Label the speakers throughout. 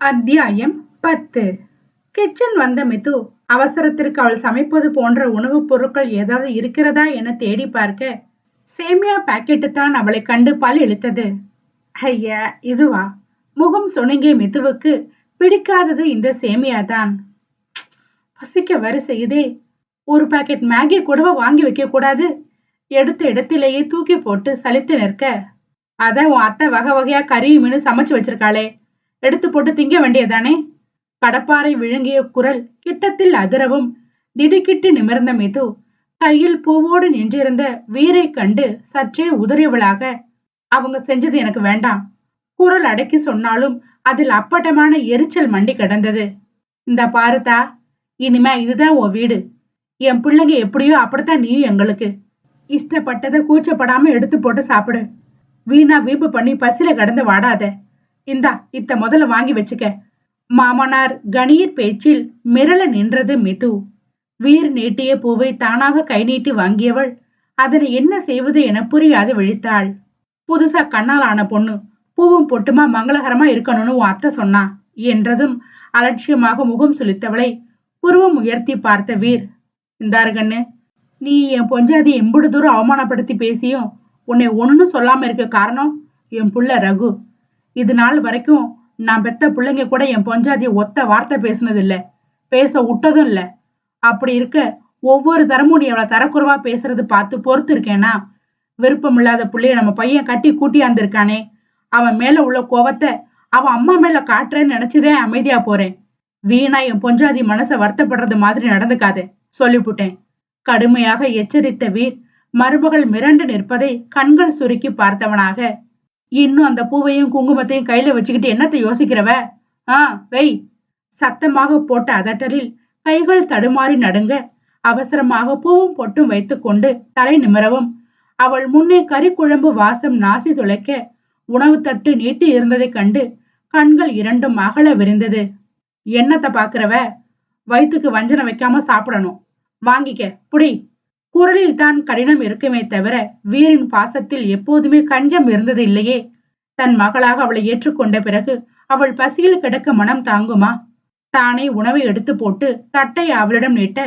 Speaker 1: அத்தியாயம் 10. கிச்சன் வந்த மிது அவசரத்திற்கு அவள் சமைப்பது போன்ற உணவுப் பொருட்கள் ஏதாவது இருக்கிறதா என தேடி பார்க்க சேமியா பாக்கெட்டு தான் அவளை கண்டு பல் இழுத்தது. ஐயா, இதுவா? முகம் சுணங்கிய மிதுவுக்கு பிடிக்காதது இந்த சேமியா தான். பசிக்க வர செய்யுதே. ஒரு பாக்கெட் மேகி கூடவா வாங்கி வைக்க கூடாது? எடுத்த இடத்திலேயே தூக்கி போட்டு சலித்து நிற்க, அதான் உன் அத்தை வகை வகையா கறி மீன் சமைச்சு வச்சிருக்காளே, எடுத்து போட்டு திங்க வேண்டியதானே? கடப்பாரை விழுங்கிய குரல் கிட்டத்தில் அதிரவும் திடுக்கிட்டு நிமிர்ந்த மிது கையில் பூவோடு நின்றிருந்த வீரை கண்டு சற்றே உதறியவளாக, அவங்க செஞ்சது எனக்கு வேண்டாம். குரல் அடக்கி சொன்னாலும் அதில் அப்பட்டமான எரிச்சல் மண்டி கிடந்தது. இந்த பாருதா, இனிமே இதுதான் உன் வீடு. என் பிள்ளைங்க எப்படியோ அப்படித்தான் நீயும் எங்களுக்கு. இஷ்டப்பட்டதை கூச்சப்படாம எடுத்து போட்டு சாப்பிடு. வீணா வீம்பு பண்ணி பசில கடந்து வாடாத. இந்தா இத்த முதல்ல வாங்கி வச்சுக்க. மாமனார் கணீர் பேச்சில் மிரள நின்றது மிது. வீர் நீட்டிய பூவை தானாக கை நீட்டி வாங்கியவள் அதனை என்ன செய்வது என புரியாது விழித்தாள். புதுசா கண்ணால் ஆன பொண்ணு, பூவும் பொட்டுமா மங்களகரமா இருக்கணும்னு உன் அத்தை சொன்னா என்றதும் அலட்சியமாக முகம் சுளித்தவளை புருவம் உயர்த்தி பார்த்த வீர், இந்தாரு கண்ணு, நீ என் பொஞ்சாதி எம்புடு தூரம் அவமானப்படுத்தி பேசியும் உன்னை ஒண்ணும் சொல்லாம இருக்க காரணம் என் புள்ள ரகு. இது நாள் வரைக்கும் நான் பெத்த பிள்ளைங்க கூட என் பொஞ்சாதிய ஒத்த வார்த்தை பேசுனது இல்ல, பேச விட்டதும் இல்ல. அப்படி இருக்க ஒவ்வொரு தரமும் நீ அவளை தரக்குறைவா பேசுறது பார்த்து பொறுத்து இருக்கேனா? விருப்பம் இல்லாத பிள்ளைய நம்ம பையன் கட்டி கூட்டியாந்திருக்கானே, அவன் மேல உள்ள கோவத்தை அவன் அம்மா மேல காட்டுறேன்னு நினைச்சுதே அமைதியா போறேன். வீணா என் பொஞ்சாதி மனசை வருத்தப்படுறது மாதிரி நடந்துக்காதே, சொல்லிப்புட்டேன். கடுமையாக எச்சரித்த வீர் மருமகள் மிரண்டு நிற்பதை கண்கள் சுருக்கி பார்த்தவனாக, இன்னும் அந்த பூவையும் குங்குமத்தையும் கையில வச்சுக்கிட்டு என்னத்தை யோசிக்கிறவ? வெய். சத்தமாக போட்ட அதட்டலில் கைகள் தடுமாறி நடுங்க, அவசரமாக பூவும் பொட்டும் வைத்துக்கொண்டு தலை நிமிரவும் அவள் முன்னே கறி குழம்பு வாசம் நாசி துளைக்க உணவு தட்டு நீட்டி இருந்ததைக் கண்டு கண்கள் இரண்டும் அகல விரிந்தது. என்னத்தை பாக்குறவ? வயிற்றுக்கு வஞ்சனை வைக்காம சாப்பிடணும். வாங்கிக்க, புடி. குரலில் தான் கடினம் இருக்குமே தவிர வீரின் பாசத்தில் எப்போதுமே கஞ்சம் இருந்தது இல்லையே. தன் மகளாக அவளை ஏற்றுக்கொண்ட பிறகு அவள் பசியில் கிடக்க மனம் தாங்குமா? தானே உணவை எடுத்து போட்டு தட்டை அவளிடம் நீட்ட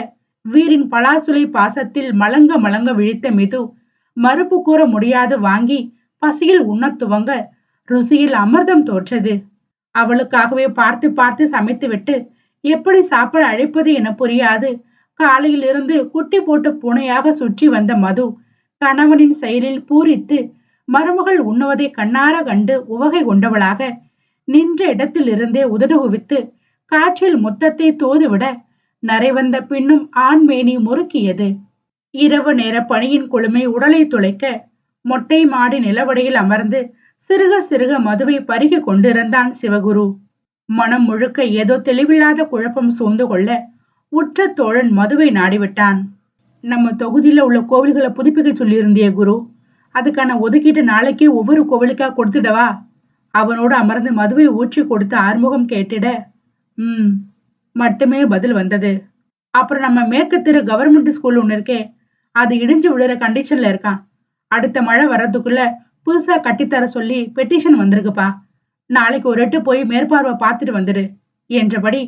Speaker 1: வீரின் பலாசுலை பாசத்தில் மலங்க மலங்க விழித்த மிது மறுப்பு கூற முடியாது வாங்கி பசியில் உண்ணத் துவங்க ருசியில் அமிர்தம் தோற்றது. அவளுக்காகவே பார்த்து பார்த்து சமைத்துவிட்டு எப்படி சாப்பிட அழைப்பது என புரியாது காலையில் இருந்து குட்டி போட்ட பூனையாக சுற்றி வந்த மது கணவனின் செயலில் பூரித்து மருமகள் உண்ணுவதை கண்ணார கண்டு உவகை கொண்டவளாக நின்ற இடத்தில் இருந்தே உதடு குவித்து காற்றில் முத்தத்தை தூதுவிட நரைவந்த பின்னும் ஆண்மேனி முறுக்கியது. இரவு நேர பணியின் குளுமை உடலை துளைக்க மொட்டை மாடி நிலவடையில் அமர்ந்து சிறுக சிறுக மதுவை பருகி கொண்டிருந்தான் சிவகுரு. மனம் முழுக்க ஏதோ தெளிவில்லாத குழப்பம் சூழ்ந்து கொள்ள உற்ற தோழன் மதுவை நாடிவிட்டான். நம்ம தொகுதியில உள்ள கோவில்களை புதுப்பிக்க சொல்லியிருந்திய குரு, அதுக்கான ஒதுக்கீட்டு நாளைக்கே ஒவ்வொரு கோவிலுக்கா கொடுத்துடவா? அவனோடு அமர்ந்து மதுவை ஊற்றி கொடுத்து ஆறுமுகம் கேட்டிட மட்டுமே பதில் வந்தது. அப்புறம் நம்ம மேற்கு தெரு கவர்மெண்ட் ஸ்கூல் ஒண்ணு இருக்கே, அது இடிஞ்சு விழுற கண்டிஷன்ல இருக்கான். அடுத்த மழை வர்றதுக்குள்ள புதுசா கட்டித்தர சொல்லி பெட்டிஷன் வந்திருக்குப்பா. நாளைக்கு ஒரு எட்டு போய் மேற்பார்வை பார்த்துட்டு வந்துடு என்றபடி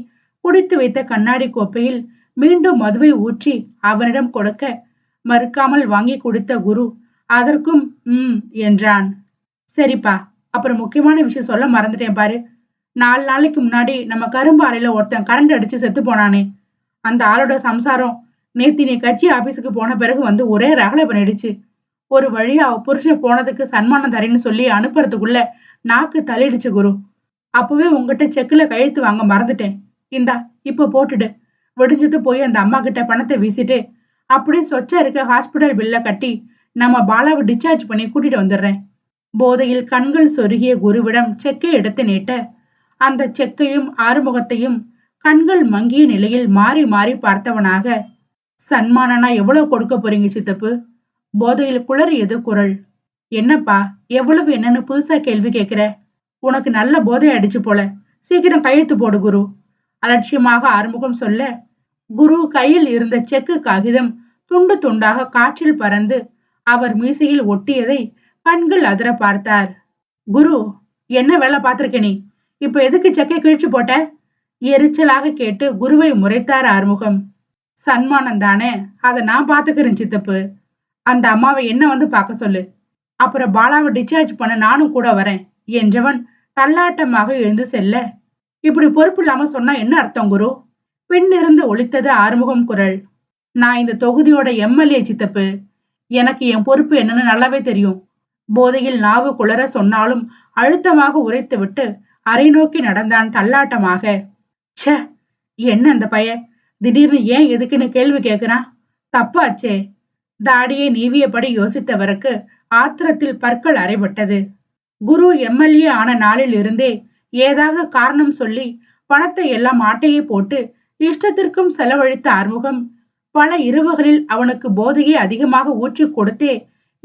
Speaker 1: குடித்து வைத்த கண்ணாடி கோப்பையில் மீண்டும் மதுவை ஊற்றி அவனிடம் கொடுக்க மறுக்காமல் வாங்கி கொடுத்த குரு அதற்கும் என்றான். சரிப்பா, அப்புறம் முக்கியமான விஷயம் சொல்ல மறந்துட்டேன் பாரு. 4 நாளைக்கு முன்னாடி நம்ம கரும்பு ஆலையில ஒருத்தன் கரண்ட் அடிச்சு செத்து போனானே, அந்த ஆளோட சம்சாரம் நேத்தி நீ கட்சி ஆபீஸுக்கு போன பிறகு வந்து ஒரே ரகலை பண்ணிடுச்சு. ஒரு வழியா அவ புருஷன் போனதுக்கு சன்மானம் தரேன்னு சொல்லி அனுப்புறதுக்குள்ள நாக்கு தள்ளிடுச்சு குரு. அப்பவே உங்ககிட்ட செக்குல கையெழுத்து வாங்க மறந்துட்டேன். இந்தா இப்ப போட்டுடு. விடிஞ்சது போய் அந்த அம்மா கிட்ட பணத்தை வீசிட்டு அப்படியே சொச்சா இருக்க ஹாஸ்பிட்டல் பில்ல கட்டி நம்ம பாலாவை டிஸ்சார்ஜ் பண்ணி கூட்டிட்டு வந்துடுறேன். போதையில் கண்கள் சொருகிய குருவிடம் செக்கை எடுத்து நீட்ட அந்த செக்கையும் ஆறுமுகத்தையும் கண்கள் மங்கிய நிலையில் மாறி மாறி பார்த்தவனாக, சன்மானனா எவ்வளவு கொடுக்க போறீங்க சித்தப்பு? போதையில் குளறியது குரல். என்னப்பா, எவ்வளவு என்னன்னு புதுசா கேள்வி கேட்கிற? உனக்கு நல்ல போதை அடிச்சு போல, சீக்கிரம் கையெழுத்து போடு குரு. அலட்சியமாக ஆறுமுகம் சொல்ல, குரு கையில் இருந்த செக்கு காகிதம் துண்டு துண்டாக காற்றில் பறந்து அவர் மீசையில் ஒட்டியதை கண்கள் அதிர பார்த்தார். குரு, என்ன வேலை பார்த்திருக்க நீ? இப்ப எதுக்கு செக்கை கிழிச்சு போட்ட? எரிச்சலாக கேட்டு குருவை முறைத்தார் ஆறுமுகம். சன்மானம் தானே, அதை நான் பாத்துக்கிறேன் சித்தப்பு. அந்த அம்மாவை என்ன வந்து பார்க்க சொல்லு. அப்புறம் பாலாவை டிஸ்சார்ஜ் பண்ண நானும் கூட வரேன் என்றவன் தள்ளாட்டமாக எழுந்து செல்ல, இப்படி பொறுப்பு இல்லாம சொன்னா என்ன அர்த்தம் குரு? பின்னிருந்து ஒலித்தது ஆறுமுகம் குரல். நான் இந்த தொகுதியோட எம்எல்ஏ சித்தப்பு. எனக்கு என் பொறுப்பு என்னன்னு நல்லாவே தெரியும். போதையில் நாவு குளற சொன்னாலும் அழுத்தமாக உரைத்துவிட்டு அரை நோக்கி நடந்தான் தள்ளாட்டமாக. ச்சே, என்ன அந்த பைய திடீர்னு ஏன் எதுக்குன்னு கேள்வி கேட்கிறான்? தப்பாச்சே. தாடியை நீவியபடி யோசித்தவருக்கு ஆத்திரத்தில் பற்கள் அறைபட்டது. குரு எம்எல்ஏ ஆன நாளில் இருந்தே ஏதாவது காரணம் சொல்லி பணத்தை எல்லாம் ஆட்டையை போட்டு இஷ்டத்திற்கும் செலவழித்த ஆறுமுகம் பல இரவுகளில் அவனுக்கு போதையை அதிகமாக ஊற்றி கொடுத்தே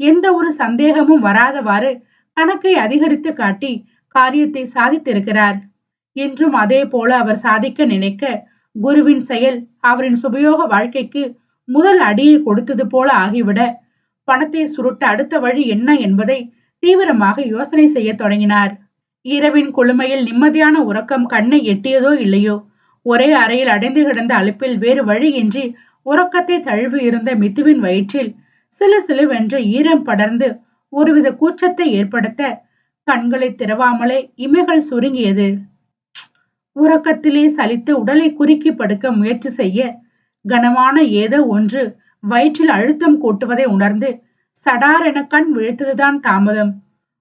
Speaker 1: எந்த ஒரு சந்தேகமும் வராதவாறு கணக்கை அதிகரித்து காட்டி காரியத்தை சாதித்திருக்கிறார். இன்றும் அதே போல அவர் சாதிக்க நினைக்க குருவின் செயல் அவரின் சுபயோக வாழ்க்கைக்கு முதல் அடியை கொடுத்தது போல ஆகிவிட பணத்தை சுருட்ட அடுத்த வழி என்ன என்பதை தீவிரமாக யோசனை செய்ய தொடங்கினார். இரவின் குளுமையில் நிம்மதியான உறக்கம் கண்ணை எட்டியதோ இல்லையோ, ஒரே அறையில் அடைந்து கிடந்த அலுப்பில் வேறு வழியின்றி உறக்கத்தை தழுவி இருந்த மிதுவின் வயிற்றில் சிலு சிலுவென்று ஈரம் படர்ந்து ஒருவித கூச்சத்தை ஏற்படுத்த கண்களை திறவாமலே இமைகள் சுருங்கியது. உறக்கத்திலே சலித்து உடலை குறுக்கி படுக்க முயற்சி செய்ய கனமான ஏதோ ஒன்று வயிற்றில் அழுத்தம் கூட்டுவதை உணர்ந்து சடார் என கண் விழித்ததுதான் தாமதம்.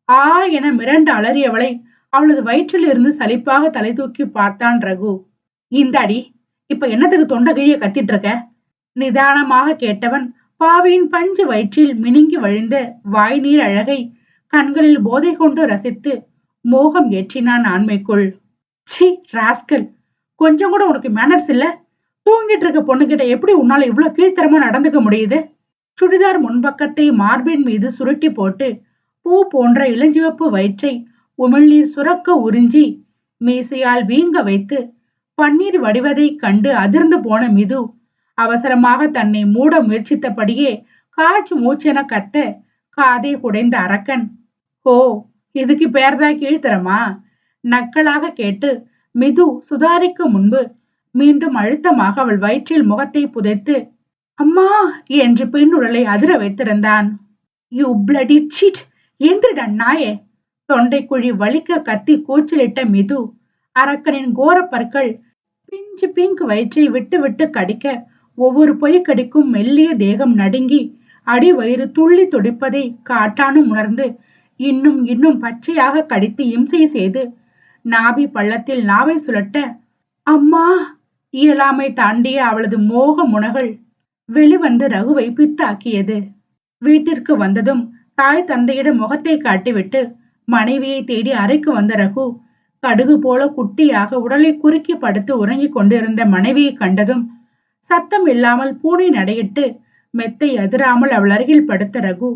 Speaker 1: ஆ என மிரண்டு அலறியவளை அவளது வயிற்றில் இருந்து சலிப்பாக தலை தூக்கி பார்த்தான் ரகு. இந்தாடி, இப்ப என்னத்துக்கு தொண்டை கிழிய கத்திட்டு இருக்க? நிதானமாக கேட்டவன் பாவியின் பஞ்சு வயிற்றில் மினுங்கி வழிந்த வாய் நீர் அழகை கண்களில் போதை கொண்டு ரசித்து மோகம் ஏற்றினான் ஆண்மைக்குள். சி ராஸ்கல், கொஞ்சம் கூட உனக்கு மேனர்ஸ் இல்ல? தூங்கிட்டு இருக்க பொண்ணுகிட்ட எப்படி உன்னால இவ்வளவு கீழ்த்தரமா நடந்துக்க முடியுது? சுடிதார் முன்பக்கத்தை மார்பின் மீது சுருட்டி போட்டு பூ போன்ற இளஞ்சிவப்பு வயிற்றை உமிழ்நீர் சுரக்க உறிஞ்சி மீசையால் வீங்க வைத்து பன்னீர் வடிவதை கண்டு அதிர்ந்து போன மிது அவசரமாக தன்னை மூட முயற்சித்தபடியே காய்ச்சி மூச்சென கத்த காதை குடைந்த அரக்கன், ஓ இதுக்கு பேர்தான் கீழ்த்தரமா? நக்கலாக கேட்டு மிது சுதாரிக்கும் முன்பு மீண்டும் அழுத்தமாக அவள் வயிற்றில் முகத்தை புதைத்து அம்மா என்று பெண்ணுடலை அதிர வைத்திருந்தான். யூ பிளடி சீட், எந்திரிடா நாயே! தொண்டைக்குழி வலிக்க கத்தி கூச்சலிட்ட மிது அரக்கனின் கோர பற்கள் பிஞ்சு பிங்க் வயிற்றை விட்டு விட்டு கடிக்க ஒவ்வொரு பொய் கடிக்கும் மெல்லிய தேகம் நடுங்கி அடி வயிறு துள்ளி துடிப்பதை காட்டானும் உணர்ந்து இன்னும் இன்னும் பச்சையாக கடித்து இம்சை செய்து நாபி பள்ளத்தில் நாவை சுழட்ட அம்மா இயலாமை தாண்டிய அவளது மோக முனகள் வெளிவந்து ரகுவை பித்தாக்கியது. வீட்டிற்கு வந்ததும் தாய் தந்தையிடம் முகத்தை காட்டிவிட்டு மனைவியை தேடி அறைக்கு வந்த ரகு கடுகு போல குட்டியாக உடலை குறுக்கி படுத்து உறங்கிக் கொண்டிருந்த மனைவியை கண்டதும் சத்தம் இல்லாமல் பூனை நடையிட்டு மெத்தை அதிராமல் அவள் அருகில் படுத்த ரகு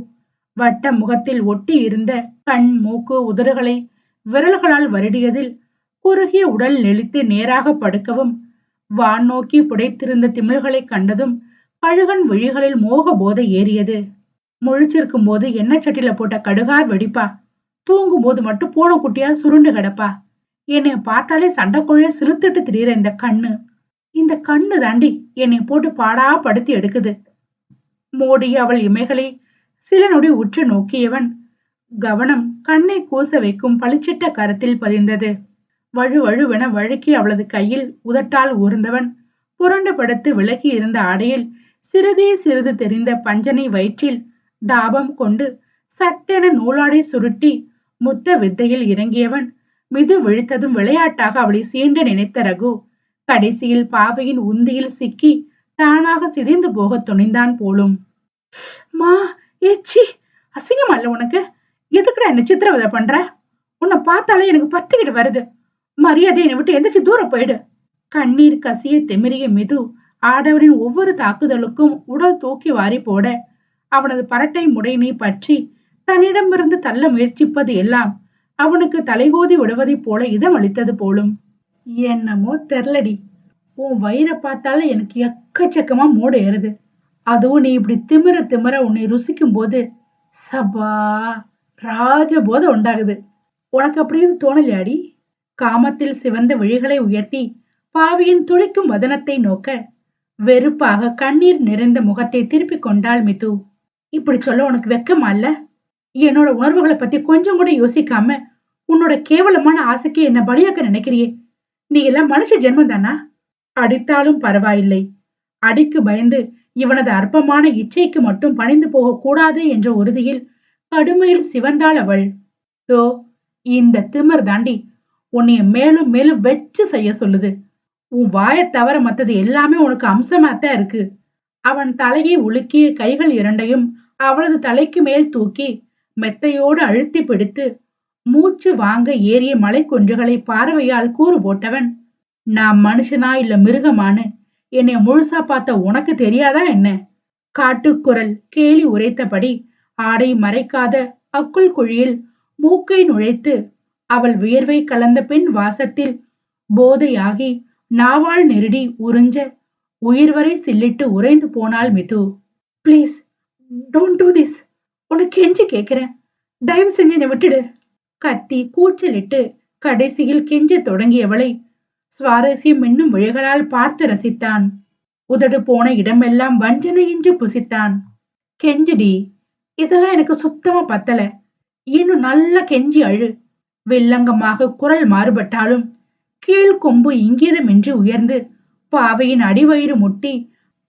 Speaker 1: வட்ட முகத்தில் ஒட்டி இருந்த கண் மூக்கு உதடுகளை விரல்களால் வருடியதில் குறுகிய உடல் நெளித்து நேராக படுக்கவும் வான் நோக்கி புடைத்திருந்த திமிழ்களை கண்டதும் கழுகன் விழிகளில் மோக போதை ஏறியது. முழிச்சிருக்கும் போது எண்ணெய் சட்டில போட்ட கடுகார் வெடிப்பா, தூங்கும் போது மட்டும் பூனை குட்டியா சுருண்டு கிடப்பா. என்னை பார்த்தாலே சண்டைக்குழைய சிலுத்துட்டு திரியிற இந்த கண்ணு தாண்டி என்னை போட்டு பாடா படுத்தி எடுக்குது. மோடிய அவள் இமைகளை சில நொடி உற்று நோக்கியவன் கவனம் கண்ணை கூச வைக்கும் பளிச்சிட்ட கரத்தில் பதிந்தது. வழுவழுவென வழுக்கி அவளது கையில் உதட்டால் ஊர்ந்தவன் புரண்டு படுத்து விலகி இருந்த ஆடையில் சிறிதே சிறிது தெரிந்த பஞ்சனை வயிற்றில் தாபம் கொண்டு சட்டென நூலாடை சுருட்டி முத்த வித்தையில் இறங்கியவன் மிது விழித்ததும் விளையாட்டாக அவளை சீண்ட நினைத்த ரகு கடைசியில் பாவையின் உந்தியில் சிக்கி தானாக சிதைந்து போக துணிந்தான் போலும். மா ஏச்சி, அசிங்கமா இல்ல உனக்கு? எதுக்குடா என்ன சித்திரவதை பண்ற? உன்னை பார்த்தாலே எனக்கு பத்திக்கிட்டு வருது. மரியாதை என்னை விட்டு எந்திரிச்சு தூரம் போயிடு. கண்ணீர் கசிய திமிரிய மிது ஆடவரின் ஒவ்வொரு தாக்குதலுக்கும் உடல் தூக்கி வாரி போட அவனது பரட்டை முடையினை பற்றி தன்னிடமிருந்து தள்ள முயற்சிப்பது எல்லாம் அவனுக்கு தலைகோதி விடுவதை போல இதம் அளித்தது போலும். என்னமோ தெர்லடி, உன் வயிறை பார்த்தால எனக்கு எக்கச்சக்கமா மூடு ஏறுது. அதுவும் நீ இப்படி திமிர திமிர உன்னை ருசிக்கும் போது சபா ராஜபோத உண்டாகுது. உனக்கு அப்படின்னு தோணலையாடி? காமத்தில் சிவந்த விழிகளை உயர்த்தி பாவியின் துளிக்கும் வதனத்தை நோக்க வெறுப்பாக கண்ணீர் நிறைந்த முகத்தை திருப்பிக் கொண்டாள் மிது. இப்படி சொல்ல உனக்கு வெக்கமா இல்ல? என்னோட உணர்வுகளை பத்தி கொஞ்சம் கூட யோசிக்காம உன்னோட கேவலமான ஆசைக்கு என்ன பலியாக்க நினைக்கிறியே? நீ எல்லாம் மனுஷ ஜென்மம் தானா? அடித்தாலும் பரவாயில்லை, அடிக்கு பயந்து இவனது அற்பமான இச்சைக்கு மட்டும் பணிந்து போக கூடாது என்ற உறுதியில் கடுமையில் சிவந்தாள் அவள். ஓ, இந்த திமிர் தாண்டி உன்னைய மேலும் மேலும் வெச்சு செய்ய சொல்லுது. உன் வாயை தவிர மத்தது எல்லாமே உனக்கு அம்சமாத்தான் இருக்கு. அவன் தலையை உலுக்கிய கைகள் இரண்டையும் அவளது தலைக்கு மேல் தூக்கி மெத்தையோடு அழுத்தி பிடித்து மூச்சு வாங்க ஏறிய மலை குன்றுகளை பார்வையால் கூறு போட்டவன், நான் மனுஷனா இல்ல மிருகமானு என்னை முழுசா பார்த்த உனக்கு தெரியாதா என்ன? காட்டுக்குரல் கேலி உரைத்தபடி ஆடை மறைக்காத அக்குள் குழியில் மூக்கை நுழைத்து அவள் வியர்வை கலந்த பெண் வாசத்தில் போதையாகி நாவால் நெருடி உறிஞ்ச உயிர் வரை சில்லிட்டு உறைந்து போனாள் மிது. பிளீஸ் டோன்ட் டூ திஸ், உனக்கு கெஞ்சி கேட்கிறேன், தயவு செஞ்சு என்னை விட்டுடு. கத்தி கூச்சலிட்டு கடைசியில் கெஞ்ச தொடங்கியவளை சுவாரஸ்யம் என்னும் விழிகளால் பார்த்து ரசித்தான். உதடு போன இடமெல்லாம் வஞ்சனை என்று புசித்தான். கெஞ்சிடி, இதெல்லாம் எனக்கு சுத்தமா பத்தல, இன்னும் நல்ல கெஞ்சி அழு. வெள்ளங்கமாக குரல் மாறுபட்டாலும் கீழ்கொம்பு இங்கிதமின்றி உயர்ந்து பாவையின் அடிவயிறு முட்டி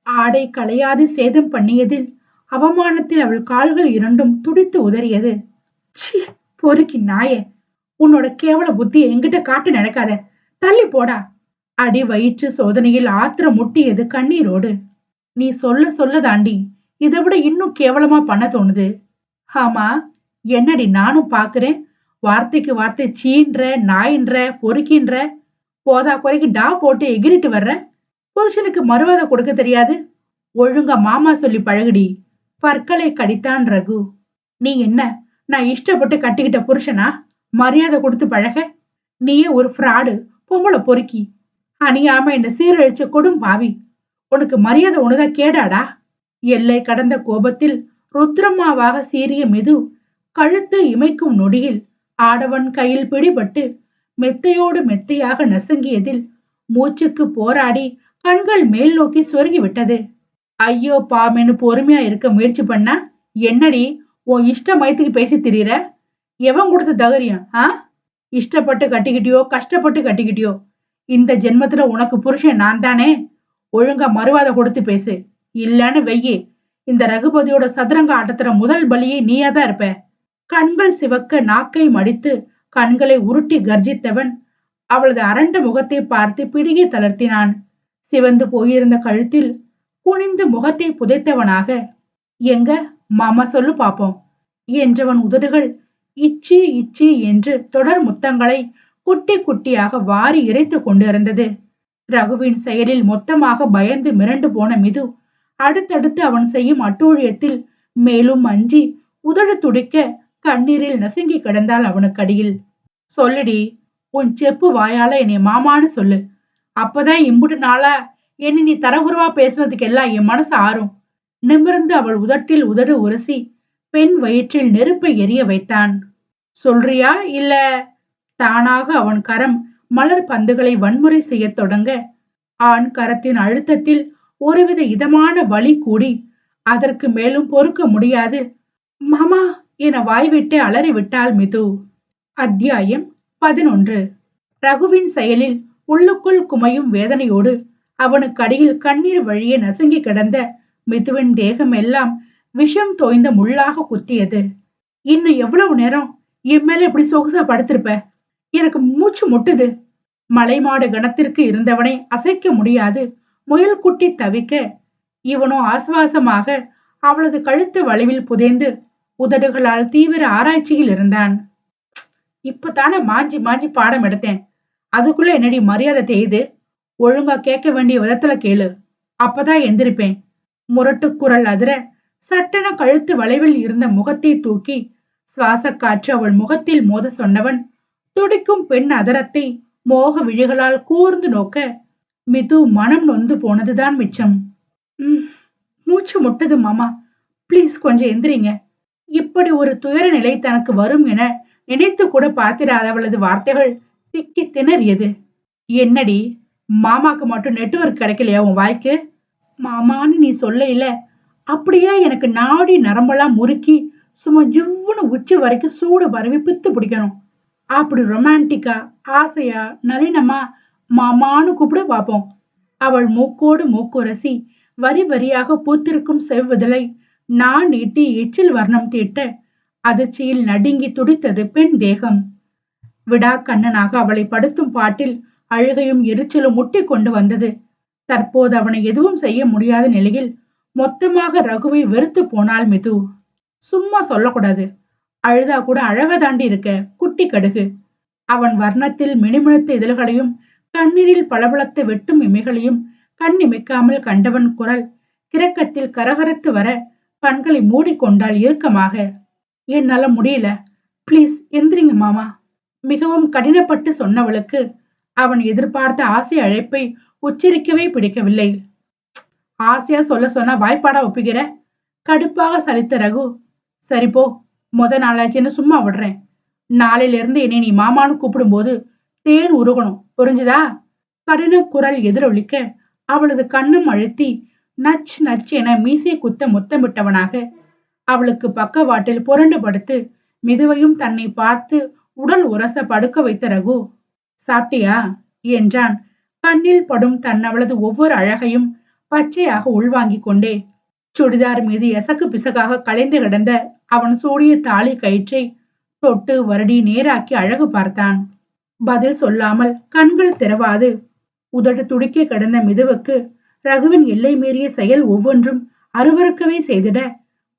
Speaker 1: ஆடை களையாது சேதம் பண்ணியதில் அவமானத்தில் அவள் கால்கள் இரண்டும் துடித்து உதறியது. சி, பொறுக்கி நாய, உன்னோட கேவல புத்தி என்கிட்ட காட்டு நினைக்காத, தள்ளி போடா. அடி வயிற்று சோதனையில் ஆத்திரம் முட்டியது கண்ணீரோடு. நீ சொல்ல சொல்ல தாண்டி இதை விட இன்னும் கேவலமா பண்ண தோணுது. ஆமா, என்னடி நானும் பாக்குறேன், வார்த்தைக்கு வார்த்தை சீன்ற நாயின்ற பொறுக்கின்ற, போதா குறைக்கு டா போட்டு எகிரிட்டு வர்ற. புருஷனுக்கு மறுவாதை கொடுக்க தெரியாது, ஒழுங்கா மாமா சொல்லி பழகுடி. பற்களை கடித்தான் ரகு. நீ என்ன நான் இஷ்டப்பட்டு கட்டிக்கிட்ட புருஷனா மரியாதை கொடுத்து பழக? நீயே ஒரு ஃப்ராடு, பொம்பளை பொறுக்கி, அணியாம என்ன சீரழிச்ச கொடும் பாவி. உனக்கு மரியாதை ஒண்ணுதான் கேடாடா. எல்லை கடந்த கோபத்தில் ருத்ரம்மாவாக சீறிய மிது கழுத்து இமைக்கும் நொடியில் ஆடவன் கையில் பிடிபட்டு மெத்தையோடு மெத்தையாக நசுங்கியதில் மூச்சுக்கு போராடி கண்கள் மேல் நோக்கி சொருகி விட்டது. ஐயோ பாமென்னு பொறுமையா இருக்க முயற்சி பண்ணா என்னடி உன் இஷ்ட மயத்துக்கு பேசி திரியிற? எவன் கொடுத்த தைரியம்? இஷ்டப்பட்டு கட்டிக்கிட்டியோ கஷ்டப்பட்டு கட்டிக்கிட்டியோ, இந்த ஜென்மத்துல உனக்கு புருஷன் நான் தானே. ஒழுங்கா மறுவாதை கொடுத்து பேசு, இல்லன்னு வெய்யே இந்த ரகுபதியோட சதுரங்க ஆட்டத்துல முதல் பலியே நீயாதான் இருப்ப. கண்கள் சிவக்க நாக்கை மடித்து கண்களை உருட்டி கர்ஜித்தவன் அவளது அரண்ட முகத்தை பார்த்து பிடியை தளர்த்தினான். சிவந்து போயிருந்த கழுத்தில் குனிந்து முகத்தை புதைத்தவனாக, எங்க மாமா சொல்லு பாப்போம் என்றவன் உதடுகள் இச்சி இச்சி என்று தொடர் முத்தங்களை குட்டி குட்டியாக வாரி இறைத்து கொண்டிருந்தது. ரகுவின் செயலில் மொத்தமாக பயந்து மிரண்டு போன மிது அடுத்தடுத்து அவன் செய்யும் அட்டூழியத்தில் மேலும் அஞ்சி உதடு துடிக்க கண்ணீரில் நசுங்கி கிடந்தாள் அவனுக்கு அடியில். சொல்லுடி, உன் செப்பு வாயால என்னை மாமான்னு சொல்லு, அப்பதான் இம்புட்டு நாளா என்ன நீ தரகுறவா பேசுனதுக்கு எல்லாம் என் மனசு ஆறும். நிமிர்ந்து அவள் உதட்டில் உதடு உரசி பெண் வயிற்றில் நெருப்பை எரிய வைத்தான். சொல்றியா இல்ல? தானாக அவன் கரம் மலர் பந்துகளை வன்முறை செய்ய தொடங்க ஆண் கரத்தின் அழுத்தத்தில் ஒருவித இதமான வலி கூடி அதற்கு மேலும் பொறுக்க முடியாது மாமா என வாய்விட்டு அலறிவிட்டாள் மிது. அத்தியாயம் 11. ரகுவின் செயலில் உள்ளுக்குள் குமையும் வேதனையோடு அவனுக்கு அடியில் கண்ணீர் வழியே நசுங்கி கிடந்த மிதுவின் தேகம் எல்லாம் விஷம் தோய்ந்த முள்ளாக குத்தியது. இன்னும் எவ்வளவு நேரம் என் மேல இப்படி சொகுசா படுத்திருப்ப? எனக்கு மூச்சு முட்டுது. மலைமாடு கணத்திற்கு இருந்தவனை அசைக்க முடியாது முயல் குட்டி தவிக்க இவனோ ஆசுவாசமாக அவளது கழுத்து வளைவில் புதைந்து உதடுகளால் தீவிர ஆராய்ச்சியில் இருந்தான். இப்பதானே மாஞ்சி மாஞ்சி பாடம் எடுத்தேன், அதுக்குள்ள என்னடி மரியாதை தேயுது? ஒழுங்கா கேட்க வேண்டிய விதத்துல கேளு, அப்பதான் எந்திரிப்பேன். முரட்டு குரல் அதிர சட்டென கழுத்து வளைவில் இருந்த முகத்தை தூக்கி சுவாச காற்று அவள் முகத்தில் மோத சொன்னவன் துடிக்கும் பெண் அதரத்தை மோக விழிகளால் கூர்ந்து நோக்க மிது மனம் நொந்து போனதுதான் மிச்சம். மூச்சு முட்டது மாமா, பிளீஸ் கொஞ்சம் எந்திரிங்க. இப்படி ஒரு துயர நிலை தனக்கு வரும் என நினைத்து கூட பார்த்திராதவளது வார்த்தைகள் திக்கி திணறியது. என்னடி, மாமாக்கு மட்டும் நெட்வொர்க் கிடைக்கலையா உன் வாய்க்கு? மாமான்னு நீ சொல்லையில அப்படியே எனக்கு நாடி நரம்பெல்லாம் முறுக்கி சும்மா ஜிவ்வுன்னு உச்சி வரைக்கும் சூடு பரவி பித்து பிடிக்கணும். அப்படி ரொமான்டிக்கா, ஆசையா, நளினமா மாமான்னு கூப்பிட பார்ப்போம். அவள் மூக்கோடு மூக்குரசி வரி வரியாக பூத்திருக்கும் செவ்விதழை நான் நீட்டி எச்சில் வர்ணம் தீட்ட அதிர்ச்சியில் நடுங்கி துடித்தது பெண் தேகம். விடா கண்ணனாக அவளை படுத்தும் பாட்டில் அழுகையும் எரிச்சலும் முட்டி கொண்டு வந்தது. தற்போது அவனை எதுவும் செய்ய முடியாத நிலையில் மொத்தமாக ரகுவை வெறுத்து போனாள் மிது. சும்மா சொல்லக்கூடாது, அழுதா கூட அழக தாண்டி இருக்க குட்டி கடுகு. அவன் வர்ணத்தில் மினுமினுத்த இதழ்களையும் கண்ணீரில் பளபளத்த வெட்டும் இமைகளையும் கண் இமைக்காமல் கண்டவன் குரல் கிறக்கத்தில் கரகரத்து வர கண்களை மூடிக்கொண்டாள் இறுக்கமாக. என்னால முடியல, பிளீஸ் எந்திரிங்க மாமா. மிகவும் கடினப்பட்டு சொன்னவளுக்கு அவன் எதிர்பார்த்த ஆசை அழைப்பை உச்சரிக்கவே பிடிக்கவில்லை. ஆசையா சொல்ல சொன்னா வாய்ப்பாடா ஒப்புகிற? கடுப்பாக சலித்த ரகு, சரிப்போ, நாளாச்சுன்னு சும்மா விடுறேன். நாளையில இருந்து என்னை நீ மாமான்னு கூப்பிடும் போது தேன் உருகணும், புரிஞ்சுதா? கடின குரல் எதிரொலிக்க அவளது கண்ணும் அழுத்தி நச் நச் என மீசை குத்த முத்தமிட்டவனாக அவளுக்கு பக்கவாட்டில் புரண்டு படுத்து மிதுவையும் தன்னை பார்த்து உடல் உரச படுக்க வைத்த ரகு, சாப்பிட்டியா என்றான் கண்ணில் படும் தன்னவளது ஒவ்வொரு அழகையும் பச்சையாக உள்வாங்கிக் கொண்டே. சுடிதார் மீது எசக்கு பிசகாக கலைந்து கிடந்த அவன் சூடிய தாலி கயிற்றை தொட்டு வருடி நேராக்கி அழகு பார்த்தான். பதில் சொல்லாமல் கண்கள் திறவாது உதடு துடிக்க கிடந்த மிதுவுக்கு ரகுவின் எல்லை மீறிய செயல் ஒவ்வொன்றும் அருவருக்கவே செய்திட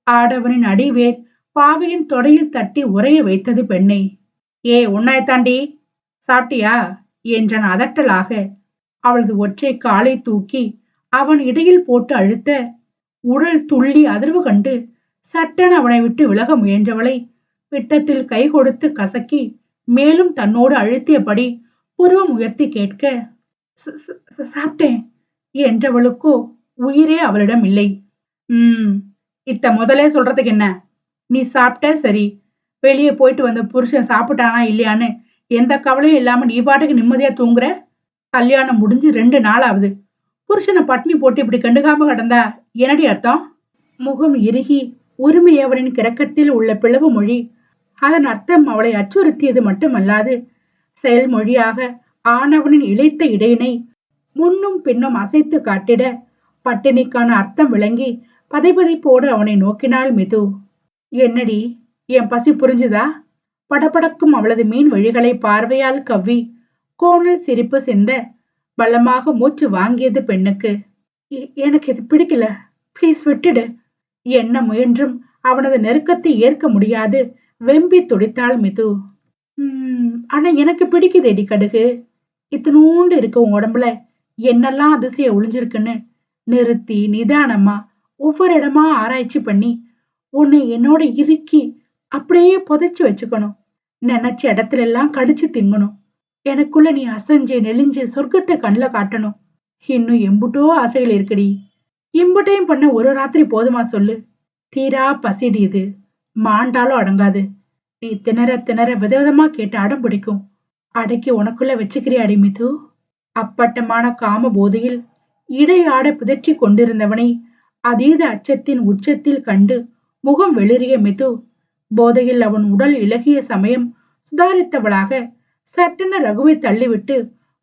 Speaker 1: ஆடவனின் அடிவேர் பாவையின் தொடையில் தட்டி உரைய வைத்தது பெண்ணை. ஏ உன்னாய்த்தாண்டி, சாப்பிட்டியா என்றான் அதட்டலாக. அவளது ஒற்றை காலை தூக்கி அவன் இடையில் போட்டு அழுத்த உடல் துள்ளி அதிர்வு கண்டு சட்டென அவனை விட்டு விலக முயன்றவளை பிட்டத்தில் கை கொடுத்து கசக்கி மேலும் தன்னோடு அழுத்தியபடி புருவம் உயர்த்தி கேட்க, சாப்பிட்டேன் என்றவளுக்கோ உயிரே அவளிடம் இல்லை. இத்த முதலே சொல்றதுக்கு என்ன? நீ சாப்பிட்ட சரி, வெளியே போயிட்டு வந்த புருஷன் சாப்பிட்டானா இல்லையான்னு எந்த கவலையும் இல்லாம நீ பாட்டுக்கு நிம்மதியா தூங்குற. கல்யாணம் முடிஞ்சு 2 நாள் ஆகுது. புருஷனை பட்னி போட்டு இப்படி கண்டுகாம கடந்தா என்னடி அர்த்தம்? முகம் இறுகி உரிமையவனின் கிறக்கத்தில் உள்ள பிளவு மொழி அதன் அர்த்தம் அவளை அச்சுறுத்தியது மட்டுமல்லாது செயல்மொழியாக ஆனவனின் இழைத்த இடையினை முன்னும் பின்னும் அசைத்து காட்டிட பட்டினிக்கான அர்த்தம் விளங்கி பதைபதைப்போடு அவனை நோக்கினாள் மிது. என்னடி, என் பசி புரிஞ்சுதா? படபடக்கும் அவளது மீன் வழிகளை பார்வையால் கவ்வி கோணல் சிரிப்பு சிந்த பலமாக மூச்சு வாங்கியது பெண்ணுக்கு. எனக்கு இது பிடிக்கல, பிளீஸ் விட்டுடு. என்ன முயன்றும் அவனது நெருக்கத்தை ஏற்க முடியாது வெம்பி துடித்தாள் மிது. ஆனா எனக்கு பிடிக்குதேடி கடுகு. இத்தினூண்டு இருக்க உன் உடம்புல என்னெல்லாம் அதிசயம் ஒளிஞ்சிருக்குன்னு நிறுத்தி நிதானமா ஒவ்வொரு இடமா ஆராய்ச்சி பண்ணி உன்னை என்னோட இறுக்கி அப்படியே புதைச்சு வச்சுக்கணும். நினைச்ச இடத்துல எல்லாம் கடிச்சு திங்கணும். எனக்குள்ள நீ அசைஞ்சு நெளிஞ்சு சொர்க்கத்தை கண்ணுல காட்டணும். இன்னும் எம்புட்டோ ஆசைகள் இருக்குடி. இம்புட்டையும் பண்ண ஒரு ராத்திரி போதுமா சொல்லு? தீரா பசிடி இது, மாண்டாலும் அடங்காது. நீ திணற திணற விதவிதமா கேட்டு அடம் பிடிக்கும். அடக்கி உனக்குள்ள வச்சுக்கிறியா அடி மிது? அப்பட்டமான காம போதையில் இடையாட பிதற்றி கொண்டிருந்தவனை அதீத அச்சத்தின் உச்சத்தில் கண்டு முகம் வெளிரிய மிது போதையில் அவன் உடல் இலகிய சமயம் சுதாரித்தவளாக சட்டென ரகுவை தள்ளிவிட்டு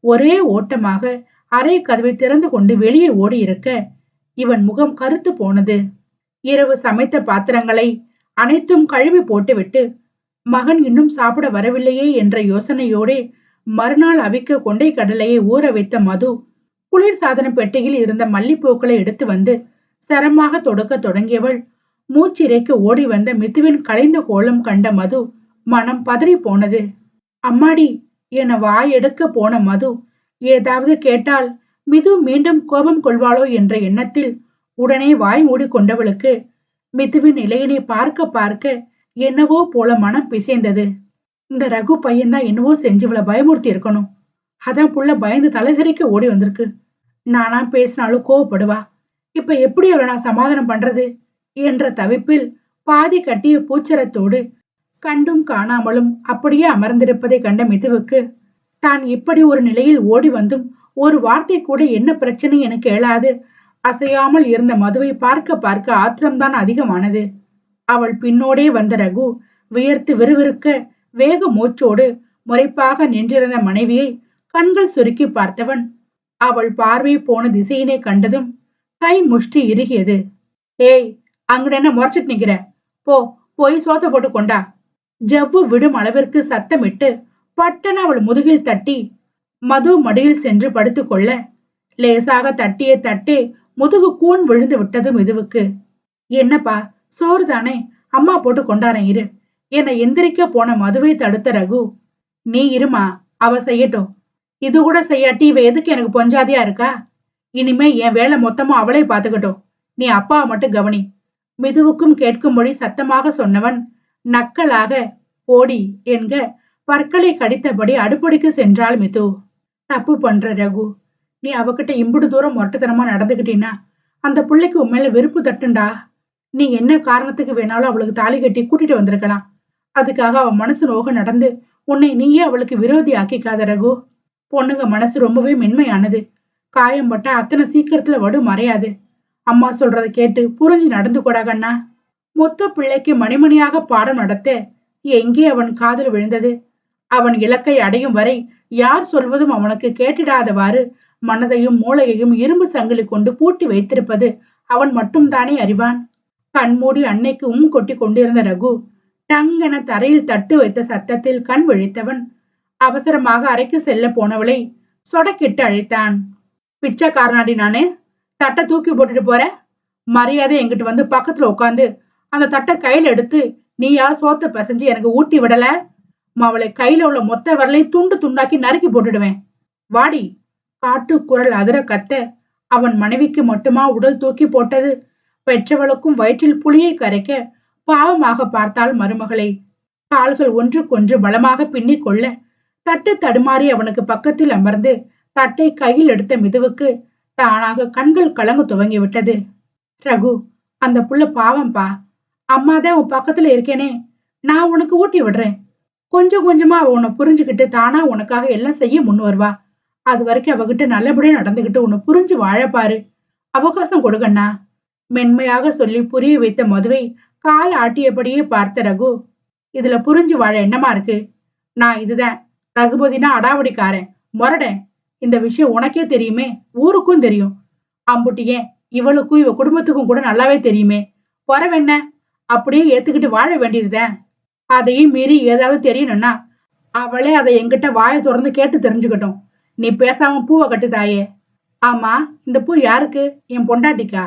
Speaker 1: ஒரே ஓட்டமாக அறை கதவை திறந்து கொண்டு வெளியே ஓடி இருக்க இவன் முகம் கருத்து போனது. இரவு சமைத்த பாத்திரங்களை அனைத்தும் கழுவி போட்டுவிட்டு மகன் இன்னும் சாப்பிட வரவில்லையே என்ற யோசனையோடே மறுநாள் அவிக்க கொண்டை கடலையை ஊற வைத்த மது குளிர் சாதன பெட்டியில் இருந்த மல்லிப்பூக்களை எடுத்து வந்து சரமாக தொடுக்க தொடங்கியவள் மூச்சிறைக்கு ஓடி வந்த மிதுவின் கலைந்த கோலம் கண்ட மது மனம் பதறி போனது. அம்மாடி என வாய் எடுக்க போன மது ஏதாவது கேட்டால் மிது மீண்டும் கோபம் கொள்வாளோ என்ற எண்ணத்தில் உடனே வாய் மூடி கொண்டவளுக்கு மிதுவின் நிலையினை பார்க்க பார்க்க என்னவோ போல மனம் பிசைந்தது. இந்த ரகு பையன்தான் என்னவோ செஞ்சவளை பயமுறுத்தி இருக்கணும். அதான் புள்ள பயந்து தலைகறிக்க ஓடி வந்திருக்கு. நானா பேசினாலும் கோவப்படுவா. இப்ப எப்படி அவளை நான் சமாதானம் பண்றது என்ற தவிப்பில் பாதி கட்டிய பூச்சரத்தோடு கண்டும் காணாமலும் அப்படியே அமர்ந்திருப்பதை கண்ட மிதுவுக்கு தான் இப்படி ஒரு நிலையில் ஓடி வந்தும் ஒரு வார்த்தை கூட என்ன பிரச்சனை என கேளாது அசையாமல் இருந்த மதுவை பார்க்க பார்க்க ஆத்திரம்தான் அதிகமானது. அவள் பின்னோடே வந்த ரகு வியர்த்து விறுவிறுக்க வேக மூச்சோடு முறைப்பாக நின்றிருந்த மனைவியை கண்கள் சுருக்கி பார்த்தவன் அவள் பார்வை போன திசையினை கண்டதும் கை முஷ்டி இறுகியது. ஏய், அங்கட என்ன முறைச்சிட்டு நிக்கிற? போ, போய் சோத்த போட்டு கொண்டா. ஜவ்வு விடும் அளவிற்கு சத்தமிட்டு பட்டன அவள் முதுகில் தட்டி மது மடியில் சென்று படுத்துக்கொள்ள லேசாக தட்டிய தட்டே முதுகு கூன் விழுந்து விட்டது மிதுவுக்கு. என்னப்பா, சோறு தானே, அம்மா போட்டு கொண்டாரன் இரு. என்னை எந்திரிக்க போன மதுவை தடுத்த ரகு, நீ இருமா, அவ செய்யட்டும். இது கூட செய்யாட்டி இவ எதுக்கு எனக்கு பொஞ்சாதியா இருக்கா? இனிமே என் வேலை மொத்தமா அவளே பாத்துக்கட்டும். நீ அப்பாவை மட்டும் கவனி. மிதுவுக்கும் கேட்கும்படி சத்தமாக சொன்னவன் நக்கலாக ஓடி என்க பற்களை கடித்தபடி அடுப்படிக்கு சென்றாள் மிது. தப்பு பண்ற ரகு, நீ அவகிட்ட இம்புடு தூரம் மொட்டத்தனமா நடந்துகிட்டீன்னா அந்த பிள்ளைக்கு உண்மையில வெறுப்பு தட்டுண்டா. நீ என்ன காரணத்துக்கு வேணாலும் அவளுக்கு தாலி கட்டி கூட்டிட்டு வந்திருக்கலாம். அதுக்காக அவ மனசு நோக நடந்து உன்னை நீயே அவளுக்கு விரோதி ஆக்கிக்காத ரகு. பொண்ணுங்க மனசு ரொம்பவே மென்மையானது. காயம் பட்டா அத்தனை சீக்கிரத்துல வடு மறையாது. அம்மா சொல்றத கேட்டு புரிஞ்சு நடந்து கொடா கண்ணா. மொத்த பிள்ளைக்கு மணிமணியாக பாடம் நடத்த எங்கே அவன் காதல் விழுந்தது? அவன் இலக்கை அடையும் வரை யார் சொல்வதும் அவனுக்கு கேட்டிடாதவாறு மனதையும் மூளையையும் இரும்பு சங்கிலி கொண்டு பூட்டி வைத்திருப்பது அவன் மட்டும்தானே அறிவான். கண்மூடி அன்னைக்கு கொட்டி கொண்டிருந்த ரகு டங்கென தரையில் தட்டு வைத்த சத்தத்தில் கண் விழித்தவன் அவசரமாக அறைக்கு செல்ல போனவளை சொடக்கிட்டு அழைத்தான். பிச்சைக்காரனாடி நானு, தட்டை தூக்கி போட்டுட்டு போற? மரியாதை எங்கிட்ட வந்து பக்கத்துல உட்காந்து அந்த தட்டை கையில எடுத்து நீயா சோத்த பிசைஞ்சு எனக்கு ஊட்டி விடல, அவளை கையில உள்ள மொத்த வரலையும் துண்டு துண்டாக்கி நறுக்கி போட்டுடுவேன். வாடி. காட்டு குரல் அதிர கத்த அவன் மனைவிக்கு மட்டுமா உடல் தூக்கி போட்டது? பெற்றவளுக்கும் வயிற்றில் புளியை கரைக்க பாவமாக பார்த்தாள் மருமகளை. கால்கள் ஒன்றுக்கொன்று பலமாக பின்னிக் கொள்ள தட்டு தடுமாறி அவனுக்கு பக்கத்தில் அமர்ந்து தட்டை கையில் எடுத்த மிதுவுக்கு தானாக கண்கள் கலங்க துவங்கி விட்டது. ரகு, அந்த புள்ள பாவம்பா. அம்மாதான் உன் பக்கத்துல இருக்கேனே, நான் உனக்கு ஊட்டி விடுறேன். கொஞ்சம் கொஞ்சமா அவ உன்னை புரிஞ்சுக்கிட்டு தானா உனக்காக எல்லாம் செய்ய முன் வருவா. அது வரைக்கும் அவகிட்ட நல்லபடியா நடந்துகிட்டு உன்னை புரிஞ்சு வாழப்பாரு. அவகாசம் கொடுக்கண்ணா. மென்மையாக சொல்லி புரிய வைத்த மதுவை கால் ஆட்டியபடியே பார்த்த ரகு, இதுல புரிஞ்சு வாழ என்னமா இருக்கு? நான் இதுதான் ரகுபதினா அடாவடிக்காரன், மொரடன். இந்த விஷயம் உனக்கே தெரியுமே, ஊருக்கும் தெரியும். அம்புட்டி ஏன் இவளுக்கும் இவ குடும்பத்துக்கும் கூட நல்லாவே தெரியுமே. பொறவென்ன, அப்படியே ஏத்துக்கிட்டு வாழ வேண்டியதுதான். அதையும் மீறி ஏதாவது தெரியணும்னா அவளே அதை என்கிட்ட வாயை திறந்து கேட்டு தெரிஞ்சுக்கட்டும். நீ பேசாம பூவை கட்டு தாயே. ஆமா, இந்த பூ யாருக்கு? என் பொண்டாட்டிக்கா?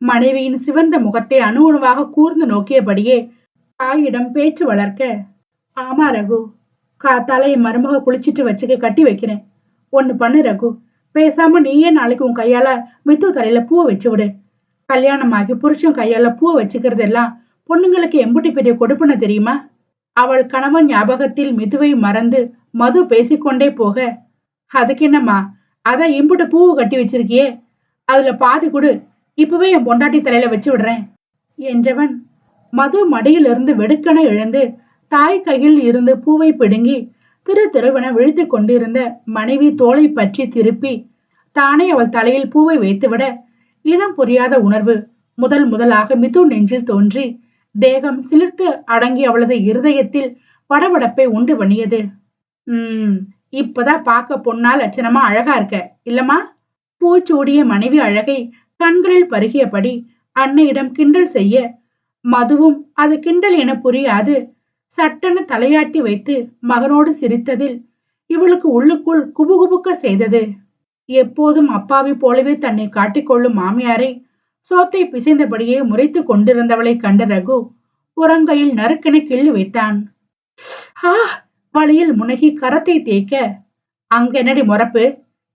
Speaker 1: மனைவியின் சிவந்த முகத்தை அணு அணுவாக கூர்ந்து நோக்கியபடியே தாயிடம் பேச்சு வளர்க்க, ஆமா ரகு, காத்தால என் மருமக குளிச்சிட்டு வச்சுக்க கட்டி வைக்கிறேன். ஒண்ணு பண்ணு ரகு, பேசாம நீயே நாளைக்கு உன் கையால மித்து தலையில பூவை வச்சு விடு. கல்யாணமாகி புருஷன் கையால பூவை வச்சுக்கிறது எல்லாம் பொண்ணுங்களுக்கு எம்புட்டி பெரிய கொடுப்புன்னு தெரியுமா? அவள் கணவன் ஞாபகத்தில் மிதுவை மறந்து மது பேசிக்கொண்டே போக, அதுக்கு என்னம்மா, அதான் இம்புட்டு பூவு கட்டி வச்சிருக்கியே, அதுல பாதி கொடு, இப்பவே என் பொண்டாட்டி தலையில வச்சு விடுறேன் என்றவன் மது மடியிலிருந்து வெடுக்கென எழுந்து தாய் கையில் இருந்து பூவை பிடுங்கி திரு திருவென விழித்து கொண்டிருந்த மனைவி தோளை பற்றி திருப்பி தானே அவள் தலையில் பூவை வைத்துவிட இனம் புரியாத உணர்வு முதல் முதலாக மிது நெஞ்சில் தோன்றி தேகம் சிலிர்த்து அடங்கி அவளது இருதயத்தில் படபடப்பை உண்டு பண்ணியது. இப்பதான் பார்க்க பொண்ணா லட்சணமா அழகா இருக்க இல்லம்மா? பூச்சூடிய மனைவி அழகை கண்களில் பருகியபடி அன்னையிடம் கிண்டல் செய்ய மதுவும் அது கிண்டல் என புரியாது சட்டென தலையாட்டி வைத்து மகனோடு சிரித்ததில் இவளுக்கு உள்ளுக்குள் குபுகுபுக்க செய்தது. எப்போதும் அப்பாவி போலவே தன்னை காட்டிக்கொள்ளும் மாமியாரை சோத்தை பிசைந்தபடியே முறைத்து கொண்டிருந்தவளை கண்ட ரகு புறங்கையில் நறுக்கென கிள்ளி வைத்தான். வழியில் முனகி கரத்தை தேய்க்க, அங்க என்னடி முறப்பு?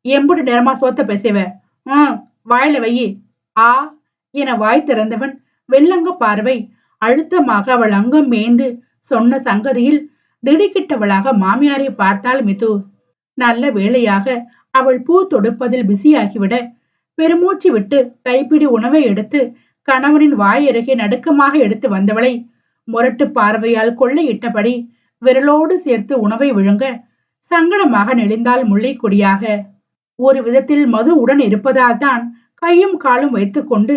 Speaker 1: எம்புடு நேரமா சோத்த பேசவ? வாயில வையி. ஆ என வாய் திறந்தவன் வெள்ளங்க பார்வை அழுத்தமாக அவள் அங்கம் மேய்ந்து சொன்ன சங்கதியில் திடுக்கிட்டவளாக மாமியாரை பார்த்தாள் மிது. நல்ல வேளையாக அவள் பூ தொடுப்பதில் பிஸியாகிவிட பெருமூச்சு விட்டு கைப்பிடி உணவை எடுத்து கணவனின் வாயருகே நடுக்கமாக எடுத்து வந்தவளை முரட்டு பார்வையால் கொள்ளையிட்டபடி விரலோடு சேர்த்து உணவை விழுங்க சங்கடமாக நெளிந்தாள் முல்லைக்கொடியாக. ஒரு விதத்தில் மது உடன் இருப்பதால் தான் கையும் காலும் வைத்துக்கொண்டு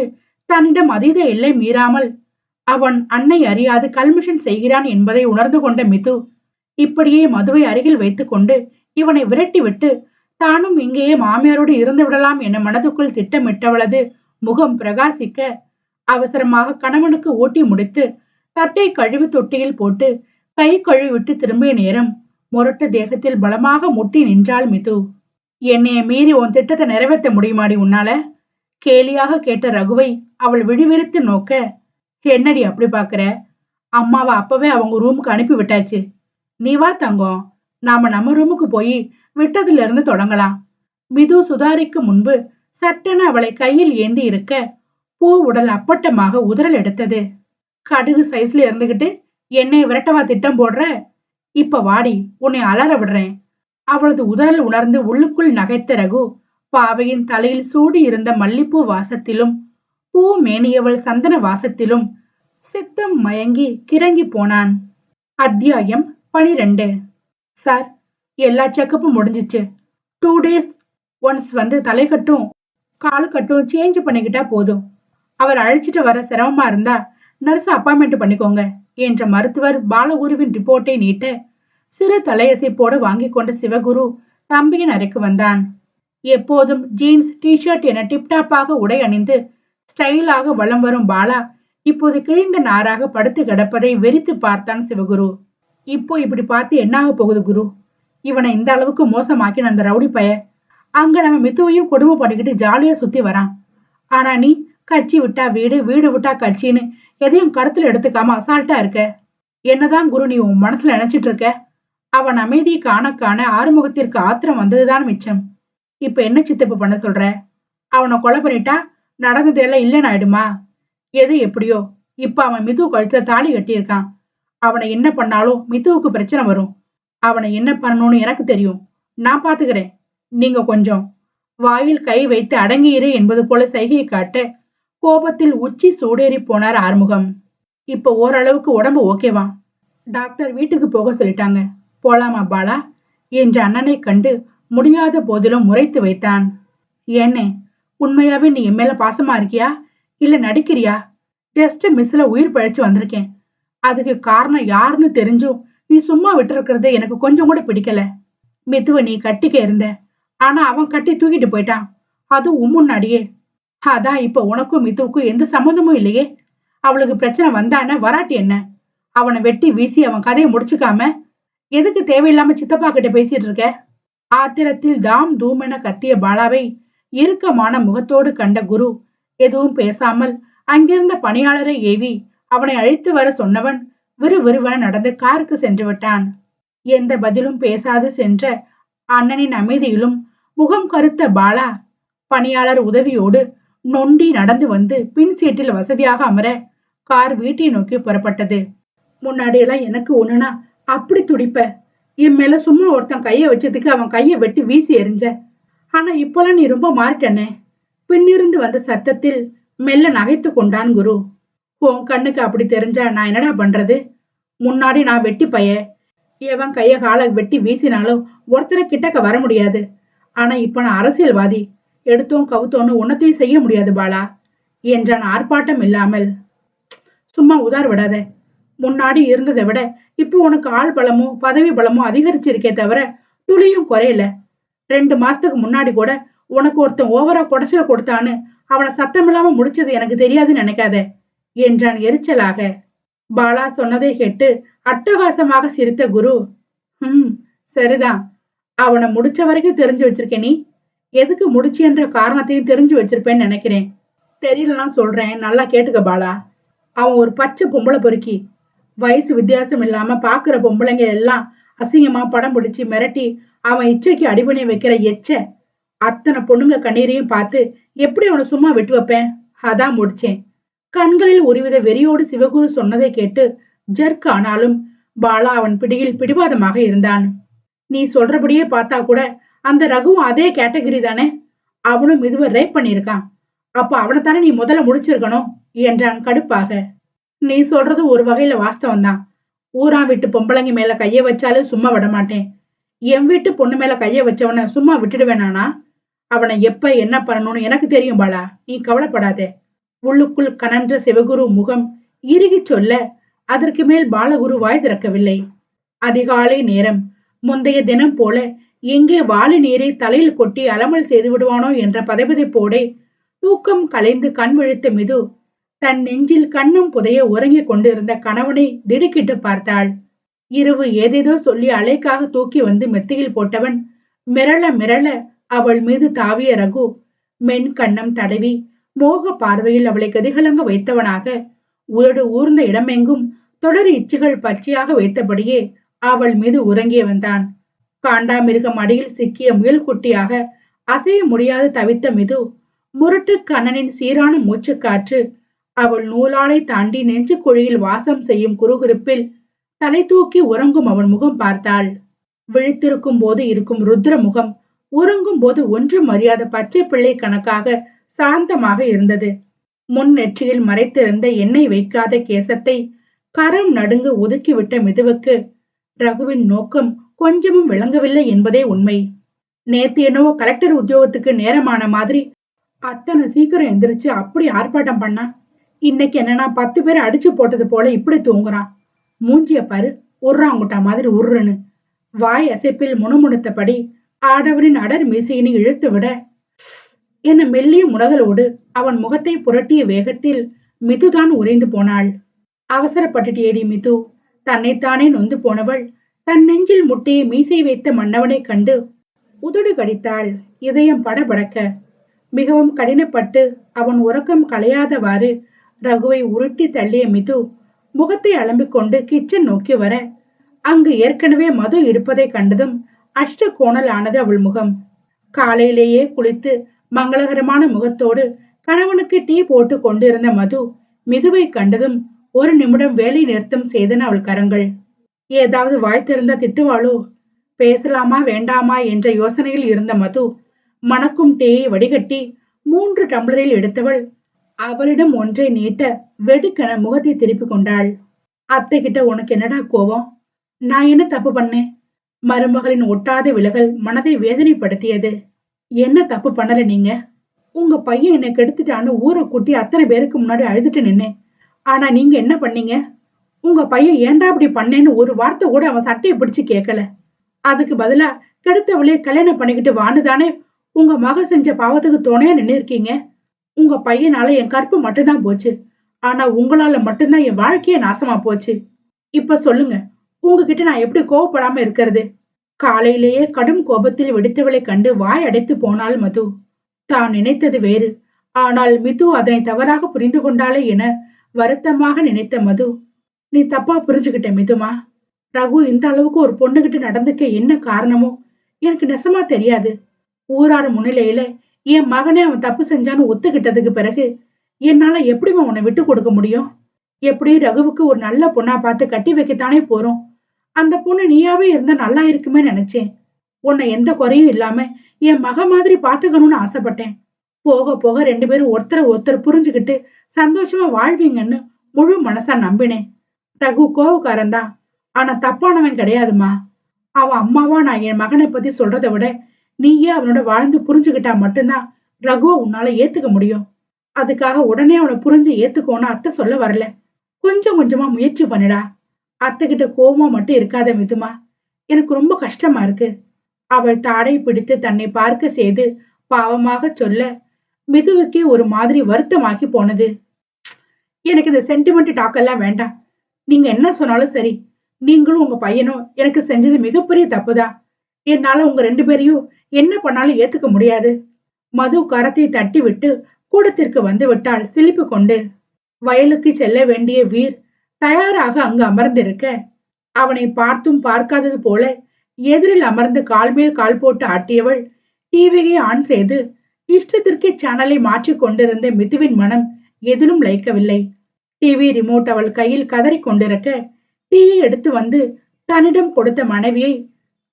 Speaker 1: தன்னிடம் அதீத எல்லை மீறாமல் அவன் அன்னை அறியாது கல்மிஷன் செய்கிறான் என்பதை உணர்ந்து கொண்ட மிது இப்படியே மதுவை அருகில் வைத்துக்கொண்டு இவனை விரட்டிவிட்டு தானும் இங்கேயே மாமியாரோடு இருந்து விடலாம் என மனதுக்குள் திட்டமிட்டவளது முகம் பிரகாசிக்க அவசரமாக கணவனுக்கு ஊட்டி முடித்து தட்டை கழுவி தொட்டியில் போட்டு கை கழுவிட்டு திரும்பிய நேரம் முரட்டு தேகத்தில் பலமாக முட்டி நின்றாள் மிது. என்னைய மீறி உன் திட்டத்தை நிறைவேற்ற முடியுமாடி உன்னால? கேலியாக கேட்ட ரகுவை அவள் விழிவிரித்து நோக்க, என்னடி அப்படி பாக்குற? அம்மாவை அப்பவே அவங்க ரூமுக்கு அனுப்பி விட்டாச்சு. நீ வா தங்கம், நாம நம்ம ரூமுக்கு போய் விட்டதுல இருந்து தொடங்கலாம். மிது சுதாரிக்கு முன்பு சட்டென அவளை கையில் ஏந்தி இருக்க பூ உடல் அப்பட்டமாக உதறல் எடுத்தது. கடுகு சைஸ்ல இருந்துகிட்டு என்னை விரட்டவா திட்டம் போடுற? இப்ப வாடி, உன்னை அலற விடுறேன். அவளது உதறல் உணர்ந்து உள்ளுக்குள் நகைத்த ரகு பாவையின் தலையில் சூடி இருந்த மல்லிப்பூ வாசத்திலும் பூ மேனியவள் சந்தன வாசத்திலும் சித்தம் மயங்கி கிறங்கி போனான். அத்தியாயம் 12. சார், எல்லா செக்கப்பும் முடிஞ்சிச்சு. 2 days ஒன்ஸ் வந்து தலை கட்டும் கால் கட்டும் சேஞ்ச் பண்ணிக்கிட்டா போதும். அவர் அழைச்சிட்டு வர சிரமமா இருந்தா நர்ஸ் அப்பாயின்மெண்ட் பண்ணிக்கோங்க என்ற மருத்துவர் பாலகுருவின் ரிப்போர்ட்டை நீட்ட சிறு தலையசைப்போட வாங்கி கொண்ட சிவகுரு தம்பியின் அறைக்கு வந்தான். எப்போதும் ஜீன்ஸ் டிஷர்ட் என டிப்டாப்பாக உடை அணிந்து ஸ்டைலாக வலம் வரும் பாலா இப்போது கிழிந்த நாராக படுத்து கிடப்பதை வெறித்து பார்த்தான் சிவகுரு. இப்போ இப்படி பார்த்து என்னாக போகுது குரு? இவனை இந்த அளவுக்கு மோசமாக்கின அந்த ரவுடி பைய அங்க நம்ம மித்துவையும் கொடுமை பண்ணிக்கிட்டு ஜாலியா சுத்தி வரான். ஆனா நீ கட்சி விட்டா வீடு, வீடு விட்டா கட்சின்னு எதையும் கருத்துல எடுத்துக்காம அசால்ட்டா இருக்க. என்னதான் குரு நீ உன் மனசுல நினைச்சிட்டு இருக்க? அவன் அமைதியை காண காண ஆறுமுகத்திற்கு ஆத்திரம் வந்ததுதான் மிச்சம். இப்ப என்ன சித்தப்பு பண்ண சொல்ற? அவனை கொலை பண்ணிட்டா நடந்ததெல்லாம் இல்லைன்னு ஆயிடுமா? எது எப்படியோ இப்ப அவன் மிது கழுத்துல தாலி கட்டியிருக்கான். அவனை என்ன பண்ணாலும் மிதுவுக்கு பிரச்சனை வரும். அவனை என்ன பண்ணணும்னு எனக்கு தெரியும். நான் பாத்துக்கிறேன். நீங்க கொஞ்சம் வாயில் கை வைத்து அடங்கியிரு என்பது போல சைகையை காட்ட கோபத்தில் உச்சி சூடேறி போனார் ஆறுமுகம். இப்ப ஓரளவுக்கு உடம்பு ஓகேவா? டாக்டர் வீட்டுக்கு போக சொல்லிட்டாங்க. போலாமா பாலா என்ற அண்ணனை கண்டு முடியாத போதிலும் முறைத்து வைத்தான். ஏன்னே, உண்மையாவே நீ என் மேல பாசமா இருக்கியா இல்ல நடிக்கிறியா? ஜஸ்ட் மிஸ்ல உயிர் பழைச்சு வந்திருக்கேன். அதுக்கு காரணம் யாருன்னு தெரிஞ்சும் நீ சும்மா விட்டுருக்கிறது எனக்கு கொஞ்சம் கூட பிடிக்கல. மிதுவை நீ கட்டிக்க இருந்த, ஆனா அவன் கட்டி தூக்கிட்டு போயிட்டான். அது முன்னாடியே. அதான் இப்ப உனக்கும் மிதுவுக்கும் எந்த சம்மந்தமும் இல்லையே. அவளுக்கு பிரச்சனை வந்தான வராட்டி என்ன? அவனை வெட்டி வீசி அவன் கதையை முடிச்சுக்காம எதுக்கு தேவையில்லாம சித்தப்பா கிட்ட பேசிட்டு இருக்க? ஆத்திரத்தில் தாம் தூமென கத்திய பாலாவை இறுக்கமான முகத்தோடு கண்ட குரு எதுவும் பேசாமல் அங்கிருந்த பணியாளரை ஏவி அவனை அழைத்து வர சொன்னவன் விறுவிறுவென நடந்து காருக்கு சென்று விட்டான். எந்த பதிலும் பேசாது சென்ற அண்ணனின் அமைதியிலும் முகம் கருத்த பாலா பணியாளர் உதவியோடு நொண்டி நடந்து வந்து பின் சீட்டில் வசதியாக அமர கார் வீட்டை நோக்கி புறப்பட்டது. முன்னாடியெல்லாம் எனக்கு ஒண்ணுனா அப்படி துடிப்ப. என் மேல சும்மா ஒருத்தன் கைய வச்சதுக்கு அவன் கைய வெட்டி வீசி எறிஞ்ச. ஆனா இப்பெல்லாம் நீ ரொம்ப மாறிட்டனே. பின்னிருந்து வந்த சத்தத்தில் மெல்ல நகைத்து கொண்டான் குரு. உன் கண்ணுக்கு அப்படி தெரிஞ்சா நான் என்னடா பண்றது? முன்னாடி நான் வெட்டி பைய, எவன் கைய காலை வெட்டி வீசினாலும் ஒருத்தரை கிட்டக்க வர முடியாது. ஆனா இப்ப நான் அரசியல்வாதி, எடுத்தோம் கவுத்தோன்னு உன்னத்தையும் செய்ய முடியாது பாலா என்றான் ஆர்ப்பாட்டம் இல்லாமல். சும்மா உதார் விடாத. முன்னாடி இருந்ததை விட இப்போ உனக்கு ஆள் பலமும் பதவி பலமும் அதிகரிச்சிருக்கே தவிர துளியும் குறையல. 2 மாசத்துக்கு முன்னாடி கூட உனக்கு ஒருத்தன் ஓவரா குடைச்சல கொடுத்தான்னு அவனை சத்தமில்லாம முடிச்சது எனக்கு தெரியாதுன்னு நினைக்காத என்றான் எரிச்சலாக. பாலா சொன்னதை கேட்டு அட்டகாசமாக சிரித்த குரு, சரிதான், அவனை முடிச்ச வரைக்கும் தெரிஞ்சு வச்சிருக்க. நீ எதுக்கு முடிச்சு என்ற காரணத்தையும் தெரிஞ்சு வச்சிருப்பேன்னு நினைக்கிறேன். தெரியலலாம் சொல்றேன், நல்லா கேட்டுக்க பாலா. அவன் ஒரு பச்சை பொம்பளை பொறுக்கி. வயசு வித்தியாசம் இல்லாம பாக்குற பொம்பளைங்க எல்லாம் அசிங்கமா படம் பிடிச்சு மிரட்டி அவன் இச்சைக்கு அடிபணி வைக்கிற எச்ச. அத்தனை பொண்ணுங்க கண்ணீரையும் பார்த்து எப்படி அவனை சும்மா விட்டு வைப்பேன்? அதான் முடிச்சேன். கண்களில் ஒருவித வெறியோடு சிவகுரு சொன்னதை கேட்டு ஜர்க் ஆனாலும் பாலா அவன் பிடியில் பிடிவாதமாக இருந்தான். நீ சொல்றபடியே பார்த்தா கூட அந்த ரகுவும் அதே கேட்டகரி தானே. அவனும் இதுவரை ரேப் பண்ணியிருக்கான். அப்ப அவனைத்தானே நீ முதல்ல முடிச்சிருக்கணும் என்றான் கடுப்பாக. நீ சொல்றது ஒரு வகையில வாஸ்தவம் தான். ஊரா விட்டு பொம்பளைங்க மேல கைய வச்சாலும் சும்மா விட மாட்டேன். என் வீட்டு பொண்ணு மேல கைய வச்சவன சும்மா விட்டுடுவேனானா? அவனை எப்ப என்ன பண்ணணும்னு எனக்கு தெரியும் பாலா, நீ கவலைப்படாதே. உள்ளுக்குள் கனன்ற சிவகுரு முகம் இறுகி சொல்ல, அதற்கு மேல் பாலகுரு வாய் திறக்கவில்லை. அதிகாலை நேரம். முந்தைய தினம் போல எங்கே வாளி நீரை தலையில் கொட்டி அலமல் செய்து விடுவானோ என்ற பதைபதைப்போடே தூக்கம் கலைந்து கண் விழித்த மிது தன் நெஞ்சில் கண்ணும் புதைய உறங்கிக் கொண்டிருந்த கணவனை திடுக்கிட்டு பார்த்தாள். இரவு ஏதேதோ சொல்லி அலைக்காக தூக்கி வந்து மெத்தையில் போட்டவன் மிரள மிரள அவள் மீது தாவிய ரகு மென் கண்ணம் தடவி மோக பார்வையில் அவளை கதிகலங்க வைத்தவனாக உதடு ஊர்ந்த இடமெங்கும் தொடர் இச்சுகள் பச்சையாக வைத்தபடியே அவள் மீது உறங்கிய வந்தான். காண்டாமிருகம் அடியில் சிக்கிய முயல் குட்டியாக அசைய முடியாது தவித்த மிது முரட்டு கண்ணனின் சீரான மூச்சுக்காற்று அவள் நூலாடை தாண்டி நெஞ்சு குழியில் வாசம் செய்யும் குறுகுறுப்பில் தலை தூக்கி உறங்கும் அவன் முகம் பார்த்தாள். விழித்திருக்கும் போது இருக்கும் ருத்ர முகம் உறங்கும் போது ஒன்றும் அறியாத பச்சை பிள்ளை கணக்காக சாந்தமாக இருந்தது. முன் நெற்றியில் மறைத்திருந்த எண்ணெய் வைக்காத கேசத்தை கரம் நடுங்க ஒதுக்கிவிட்ட மிதுவுக்கு ரகுவின் நோக்கம் கொஞ்சமும் விளங்கவில்லை என்பதே உண்மை. நேத்து என்னவோ கலெக்டர் உத்தியோகத்துக்கு நேரமான மாதிரி அத்தனை சீக்கிரம் எந்திரிச்சு அப்படி ஆர்ப்பாட்டம் பண்ணா, இன்னைக்கு என்னன்னா 10 பேரை அடிச்சு போட்டது போல இப்படி தூங்குறான். மூஞ்சிய பாரு, உர்றாங்குட்டா மாதிரி உருன்னு. வாய் அசைப்பில் முணுமுணுத்தபடி ஆடவனின் அடர் மீசையினை இழுத்து விட என்ன மெல்லிய முனகலோடு அவன் முகத்தை புரட்டிய வேகத்தில் மிதுதான் உறைந்து போனாள். அவசரப்பட்டுட்டேடி மிது. தன்னைத்தானே நொந்து போனவள் தன் நெஞ்சில் முட்டிய மீசை வைத்த மன்னவனை கண்டு உதடு கடித்தாள். இதயம் படபடக்க மிகவும் கடினப்பட்டு அவன் உறக்கம் களையாதவாறு ரகுவை உருட்டி தள்ளிய மிது முகத்தை அலம்பிக் கொண்டு கிச்சன் நோக்கி வர அங்கு ஏற்கனவே மது இருப்பதை கண்டதும் அஷ்ட கோணல் ஆனது அவள் முகம். காலையிலேயே குளித்து மங்களகரமான முகத்தோடு கணவனுக்கு டீ போட்டு கொண்டிருந்த மது மிதுவை கண்டதும் ஒரு நிமிடம் வேலை நிறுத்தம் செய்தன அவள் கரங்கள். ஏதாவது வாய் திறந்தா திட்டுவாளோ, பேசலாமா வேண்டாமா என்ற யோசனையில் இருந்த மது மணக்கும் டீயை வடிகட்டி 3 டம்ளரில் எடுத்தவள் அவளிடம் ஒன்றை நீட்ட வெடுக்கென முகத்தை திருப்பி கொண்டாள். அத்தை கிட்ட உனக்கு என்னடா கோவம்? நான் என்ன தப்பு பண்ணேன்? மருமகளின் ஒட்டாத விலகல் மனதை வேதனைப்படுத்தியது. என்ன தப்பு பண்ணல நீங்க? உங்க பையன் என்னை கெடுத்துட்டான்னு ஊரை கூட்டி அத்தனை பேருக்கு முன்னாடி அழுதுட்டு நின்னேன். ஆனா நீங்க என்ன பண்ணீங்க? உங்க பையன் ஏன்டா அப்படி பண்ணேன்னு ஒரு வார்த்தை கூட அவன் சட்டையை பிடிச்சு கேட்கல. அதுக்கு பதிலா கெடுத்தவளே கல்யாணம் பண்ணிக்கிட்டு வானுதானே உங்க மக செஞ்ச பாவத்துக்கு துணையா நின்று இருக்கீங்க. உங்க பையனால என் கற்பு மட்டும்தான் போச்சு. ஆனா உங்களால மட்டும்தான் என் வாழ்க்கையே நாசமா போச்சு. இப்ப சொல்லுங்க, உங்ககிட்ட நான் எப்படி கோவப்படாம இருக்கிறது? காலையிலேயே கடும் கோபத்தில் வெடித்தவளை கண்டு வாய் அடைத்து போனாள் மது. தான் நினைத்தது வேறு. ஆனால் மிது அதனை தவறாக புரிந்து கொண்டாளே என வருத்தமாக நினைத்த மது, நீ தப்பா புரிஞ்சுகிட்ட மிதுமா. ரகு இந்த அளவுக்கு ஒரு பொண்ணுகிட்ட நடந்துக்க என்ன காரணமோ எனக்கு நெசமா தெரியாது. ஊரார் முன்னிலையில என் மகனே அவன் தப்பு செஞ்சான்னு ஒத்துக்கிட்டதுக்கு பிறகு என்னால எப்படிமா உன்னை விட்டு கொடுக்க முடியும்? எப்படி ரகுவுக்கு ஒரு நல்ல பொண்ணா பார்த்து கட்டி வைக்கத்தானே போறோம். அந்த பொண்ணு நீயாவே இருந்தா நல்லா இருக்குமே நினைச்சேன். உன்னை எந்த குறையும் இல்லாம என் மக மாதிரி பாத்துக்கணும்னு ஆசைப்பட்டேன். போக போக 2 பேரும் ஒருத்தரை ஒருத்தர் புரிஞ்சுக்கிட்டு சந்தோஷமா வாழ்வீங்கன்னு முழு மனசா நம்பினேன். ரகு கோவக்காரன் தான், ஆனா தப்பானவன் கிடையாதுமா. அவன் அம்மாவா நான் என் மகனை பத்தி சொல்றதை விட நீயே அவனோட வாழ்ந்து புரிஞ்சுக்கிட்டா மட்டும்தான் ரகுவை உன்னால ஏத்துக்க முடியும். அதுக்காக உடனே அவனை புரிஞ்சு ஏத்துக்கோன்னு அத்தை சொல்ல வரல. கொஞ்சம் கொஞ்சமா முயற்சி பண்ணிடா. அத்தை கிட்ட கோவமா மட்டும் இருக்காத மிதுமா. எனக்கு ரொம்ப கஷ்டமா இருக்கு. அவள் தாடை பிடித்து தன்னை பார்க்க செய்து பாவமாக சொல்ல மிதுவுக்கே ஒரு மாதிரி வருத்தமாகி போனது. எனக்கு இந்த சென்டிமெண்ட் டாக்கெல்லாம் வேண்டாம். நீங்க என்ன சொன்னாலும் சரி. நீங்களும் உங்க பையனும் எனக்கு செஞ்சது மிகப்பெரிய தப்புதான். என்னால உங்க 2 பேரையும் என்ன பண்ணாலும் ஏத்துக்க முடியாது. மது கரத்தை தட்டி விட்டு கூடத்திற்கு வந்து விட்டாள் சிலிப்பு கொண்டு. வயலுக்கு செல்ல வேண்டிய வீர் தயாராக அங்கு அமர்ந்திருக்க அவனை பார்த்தும் பார்க்காதது போல எதிரில் அமர்ந்து கால் மேல் கால் போட்டு ஆட்டியவள் டிவியை ஆன் செய்து இஷ்டத்திற்கே சேனலை மாற்றிக் கொண்டிருந்த மிதுவின் மனம் எதிலும் லயிக்கவில்லை. டிவி ரிமோட் அவள் கையில் கதறி கொண்டிருக்க டீயை எடுத்து வந்து தன்னிடம் கொடுத்த மனைவியை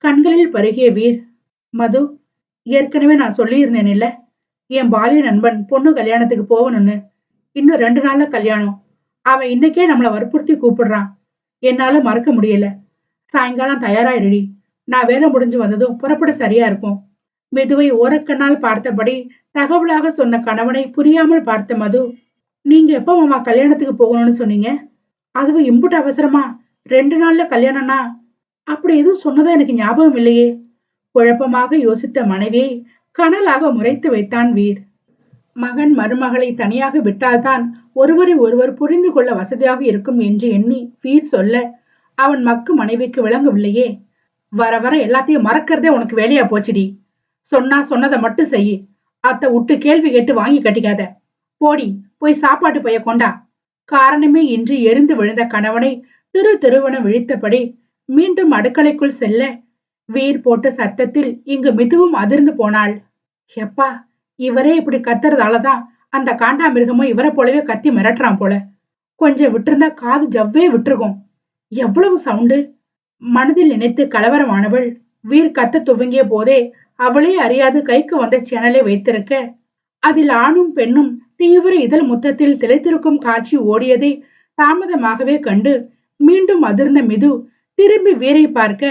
Speaker 1: கண்களில் பருகிய வீர், மது, ஏற்கனவே நான் சொல்லியிருந்தேன் இல்ல, என் பாலிய நண்பன் பொண்ணு கல்யாணத்துக்கு போகணும்னு. இன்னும் 2 நாள்ல கல்யாணம். அவன் இன்னைக்கே நம்மள வற்புறுத்தி கூப்பிடுறான். என்னால மறக்க முடியல. சாயங்காலம் தயாராயிருடி. நான் வேலை முடிஞ்சு வந்ததும் புறப்பட சரியா இருக்கும். மெதுவை ஓரக்கண்ணால் பார்த்தபடி தகவலாக சொன்ன கணவனை புரியாமல் பார்த்த மது, நீங்க எப்ப மாமா கல்யாணத்துக்கு போகணும்னு சொன்னீங்க? அதுவும் இம்புட்டு அவசரமா? 2 நாள்ல கல்யாணம்னா? அப்படி எதுவும் சொன்னதா எனக்கு ஞாபகம் இல்லையே. குழப்பமாக யோசித்த மனைவியை கனலாக முறைத்து வைத்தான் வீர். மகன் மருமகளை தனியாக விட்டால்தான் ஒருவரை ஒருவர் புரிந்து கொள்ள வசதியாக இருக்கும் என்று எண்ணி வீர் சொல்ல, அவன் மக்கு மனைவிக்கு விளங்கவில்லையே. வர வர எல்லாத்தையும் மறக்கிறதே உனக்கு வேலையா போச்சுடி. சொன்னா சொன்னதை மட்டும் செய்யி. அத்தை விட்டு கேள்வி கேட்டு வாங்கி கட்டிக்காத. போடி, போய் சாப்பாட்டு பைய கொண்டா. காரணமே இன்றி எரிந்து விழுந்த கணவனை திருவென விழித்தபடி மீண்டும் அடுக்கலைக்குள் செல்ல, வீர் போட்ட சத்தத்தில் இங்கு மிதுவும் அதிர்ந்து போனாள். எப்பா, இவரே இப்படி கத்துறதாலதான் அந்த காண்டாமிருகமும் இவரை போலவே கத்தி மிரட்டுறான் போல. கொஞ்சம் விட்டிருந்தா காது ஜவ்வே விட்டுருக்கும். எவ்வளவு சவுண்டு! மனதில் நினைத்து கலவரமானவள் வீர் கத்த துவங்கிய போதே அவளே அறியாது கைக்கு வந்த சேனலை வைத்திருக்க, அதில் ஆணும் பெண்ணும் தீவிர இதழ் முத்தத்தில் திளைத்திருக்கும் காட்சி ஓடியதை தாமதமாகவே கண்டு மீண்டும் அதிர்ந்த மிது திரும்பி வீரை பார்க்க,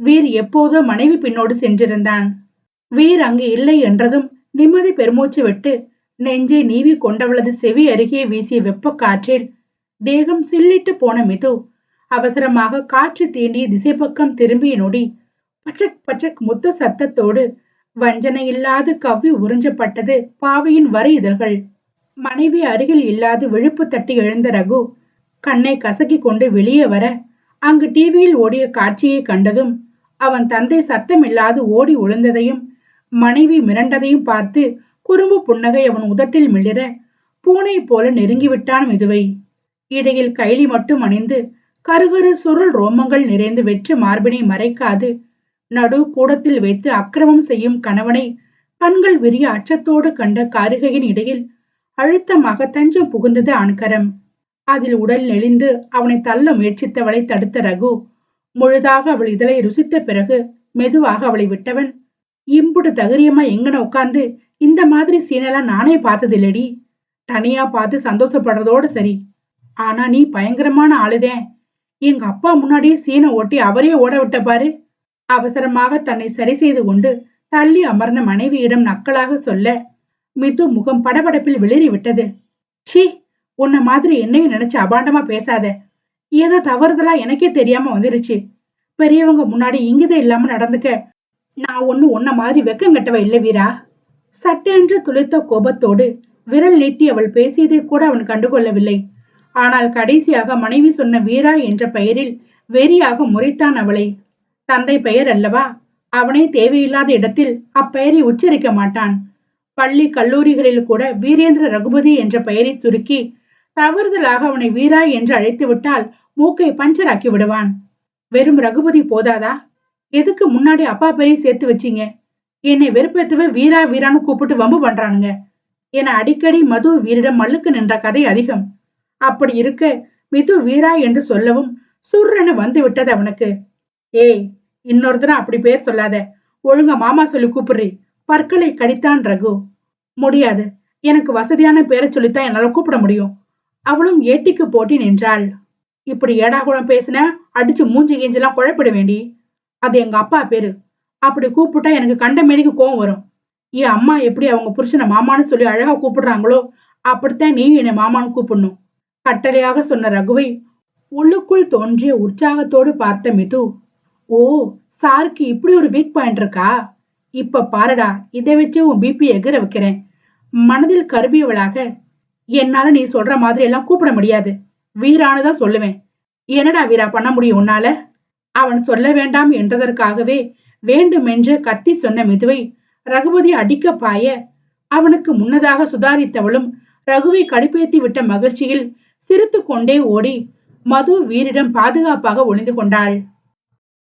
Speaker 1: வீர் எப்போதோ மனைவி பின்னோடு சென்றிருந்தான். வீர் அங்கு இல்லை என்றதும் நிம்மதி பெருமூச்சு விட்டு நெஞ்சை நீவி கொண்டவளது செவி அருகே வீசிய வெப்ப காற்றில் தேகம் சில்லிட்டு போன மிது அவசரமாக காற்று தீண்டிய திசை பக்கம் திரும்பிய நொடி பச்சக் பச்சக் முத்த சத்தத்தோடு வஞ்சனை இல்லாது கவ்வி உறிஞ்சப்பட்டது பாவையின் வரை இதழ்கள். மனைவி அருகில் இல்லாது விழுப்பு தட்டி எழுந்த ரகு கண்ணை கசக்கி கொண்டு வெளியே வர, அங்கு டிவியில் ஓடிய காட்சியை கண்டதும் அவன் தந்தை சத்தமில்லாது ஓடி ஒளிந்ததையும் மனைவி மிரண்டதையும் பார்த்து குறும்பு புன்னகை அவன் உதட்டில் மிளிர பூனை போல நெருங்கிவிட்டான் மிதுவை. இடையில் கைலி மட்டும் அணிந்து கருகரு சுருள் ரோமங்கள் நிறைந்து வெற்று மார்பினை மறைக்காது நடு கூடத்தில் வைத்து அக்கிரமம் செய்யும் கணவனை கண்கள் விரிய அச்சத்தோடு கண்ட காரிகையின் இடையில் அழுத்தமாக தஞ்சம் புகுந்தது ஆண்கரம். அதில் உடல் நெளிந்து அவனை தள்ள முயற்சித்தவளை தடுத்த ரகு முழுதாக அவள் இதழை ருசித்த பிறகு மெதுவாக அவளை விட்டவன், இம்புடு தைரியமா எங்கன உட்கார்ந்து இந்த மாதிரி சீனெல்லாம் நானே பார்த்ததில்லடி. தனியா பார்த்து சந்தோஷப்படுறதோட சரி. ஆனா நீ பயங்கரமான ஆளுதேன். எங்க அப்பா முன்னாடியே சீனை ஓட்டி அவரே ஓட விட்ட பாரு. அவசரமாக தன்னை சரி செய்து கொண்டு தள்ளி அமர்ந்த மனைவியிடம் நக்கலாக சொல்ல, மிது முகம் படபடப்பில் வெளிரி விட்டது. சீ, உன்ன மாதிரி என்னையும் நினைச்சு அபாண்டமா பேசாத. ஏதோ தவறுதலா எனக்கே தெரியாம வந்துருச்சு. பெரியவங்க முன்னாடி இங்கிதம் இல்லாம நடந்துக்க நான் உன்ன மாதிரி வெக்கங்கட்டவ இல்ல வீரா. சட்டென்று துளித்த கோபத்தோடு விரல் நீட்டி அவள் பேசியதை கூட அவன் கண்டுகொள்ளவில்லை. ஆனால் கடைசியாக மனைவி சொன்ன வீரா என்ற பெயரில் வெறியாக முறைத்தான் அவளை. தந்தை பெயர் அல்லவா, அவனே தேவையில்லாத இடத்தில் அப்பெயரை உச்சரிக்க மாட்டான். பள்ளி கல்லூரிகளில் கூட வீரேந்திர ரகுபதி என்ற பெயரை சுருக்கி தவறுதலாக அவனை வீரா என்று அழைத்து விட்டால் மூக்கை பஞ்சராக்கி விடுவான். வெறும் ரகுபதி போதாதா? எதுக்கு முன்னாடி அப்பா பெரிய சேர்த்து வச்சீங்க? என்னை வெறுப்பேத்தவே வீரா வீரான்னு கூப்பிட்டு வம்பு பண்றானுங்க என அடிக்கடி மது வீரிடம் மல்லுக்கு நின்ற கதை அதிகம். அப்படி இருக்க மிது வீரா என்று சொல்லவும் சுர்ரென வந்து விட்டது அவனுக்கு. ஏய், இன்னொரு தடவை அப்படி பேர் சொல்லாத. ஒழுங்கா மாமா சொல்லி கூப்பிடுறி. பற்களை கடித்தான் ரகு. முடியாது, எனக்கு வசதியான பேரை சொல்லித்தான் என்னால கூப்பிட முடியும். அவளும் ஏட்டிக்கு போட்டி நின்றாள். இப்படி ஏடாகுளம் பேசின அடிச்சு மூஞ்சி கீஞ்செல்லாம் குழப்பிட வேண்டி. அது எங்க அப்பா பேரு. அப்படி கூப்பிட்டா எனக்கு கண்ட மேனிக்கு கோவம் வரும். என் அம்மா எப்படி அவங்க புருஷனை மாமான்னு சொல்லி அழகா கூப்பிடுறாங்களோ அப்படித்தான் நீயும் என்னை மாமான்னு கூப்பிடணும். கட்டளையாக சொன்ன ரகுவை உள்ளுக்குள் தோன்றிய உற்சாகத்தோடு பார்த்த மிது, ஓ, சாருக்கு இப்படி ஒரு வீக் பாயிண்ட் இருக்கா? இப்ப பாருடா, இதை வச்சு உன் பிபி எகிர வைக்கிறேன். மனதில் கருவியவளாக, என்னால நீ சொல்ற மாதிரி எல்லாம் கூப்பிட முடியாது, வீரானுதான் சொல்லுவேன். என்னடா வீரா பண்ண முடியும் உன்னால? அவன் சொல்ல வேண்டாம் என்றதற்காகவே வேண்டுமென்று கத்தி சொன்ன மிதுவை ரகுபதி அடிக்க பாய, அவனுக்கு முன்னதாக சுதாரித்தவளும் ரகுவை கடுப்பேத்தி விட்ட மகிழ்ச்சியில் சிரித்து கொண்டே ஓடி மது வீரிடம் பாதுகாப்பாக ஒளிந்து கொண்டாள்.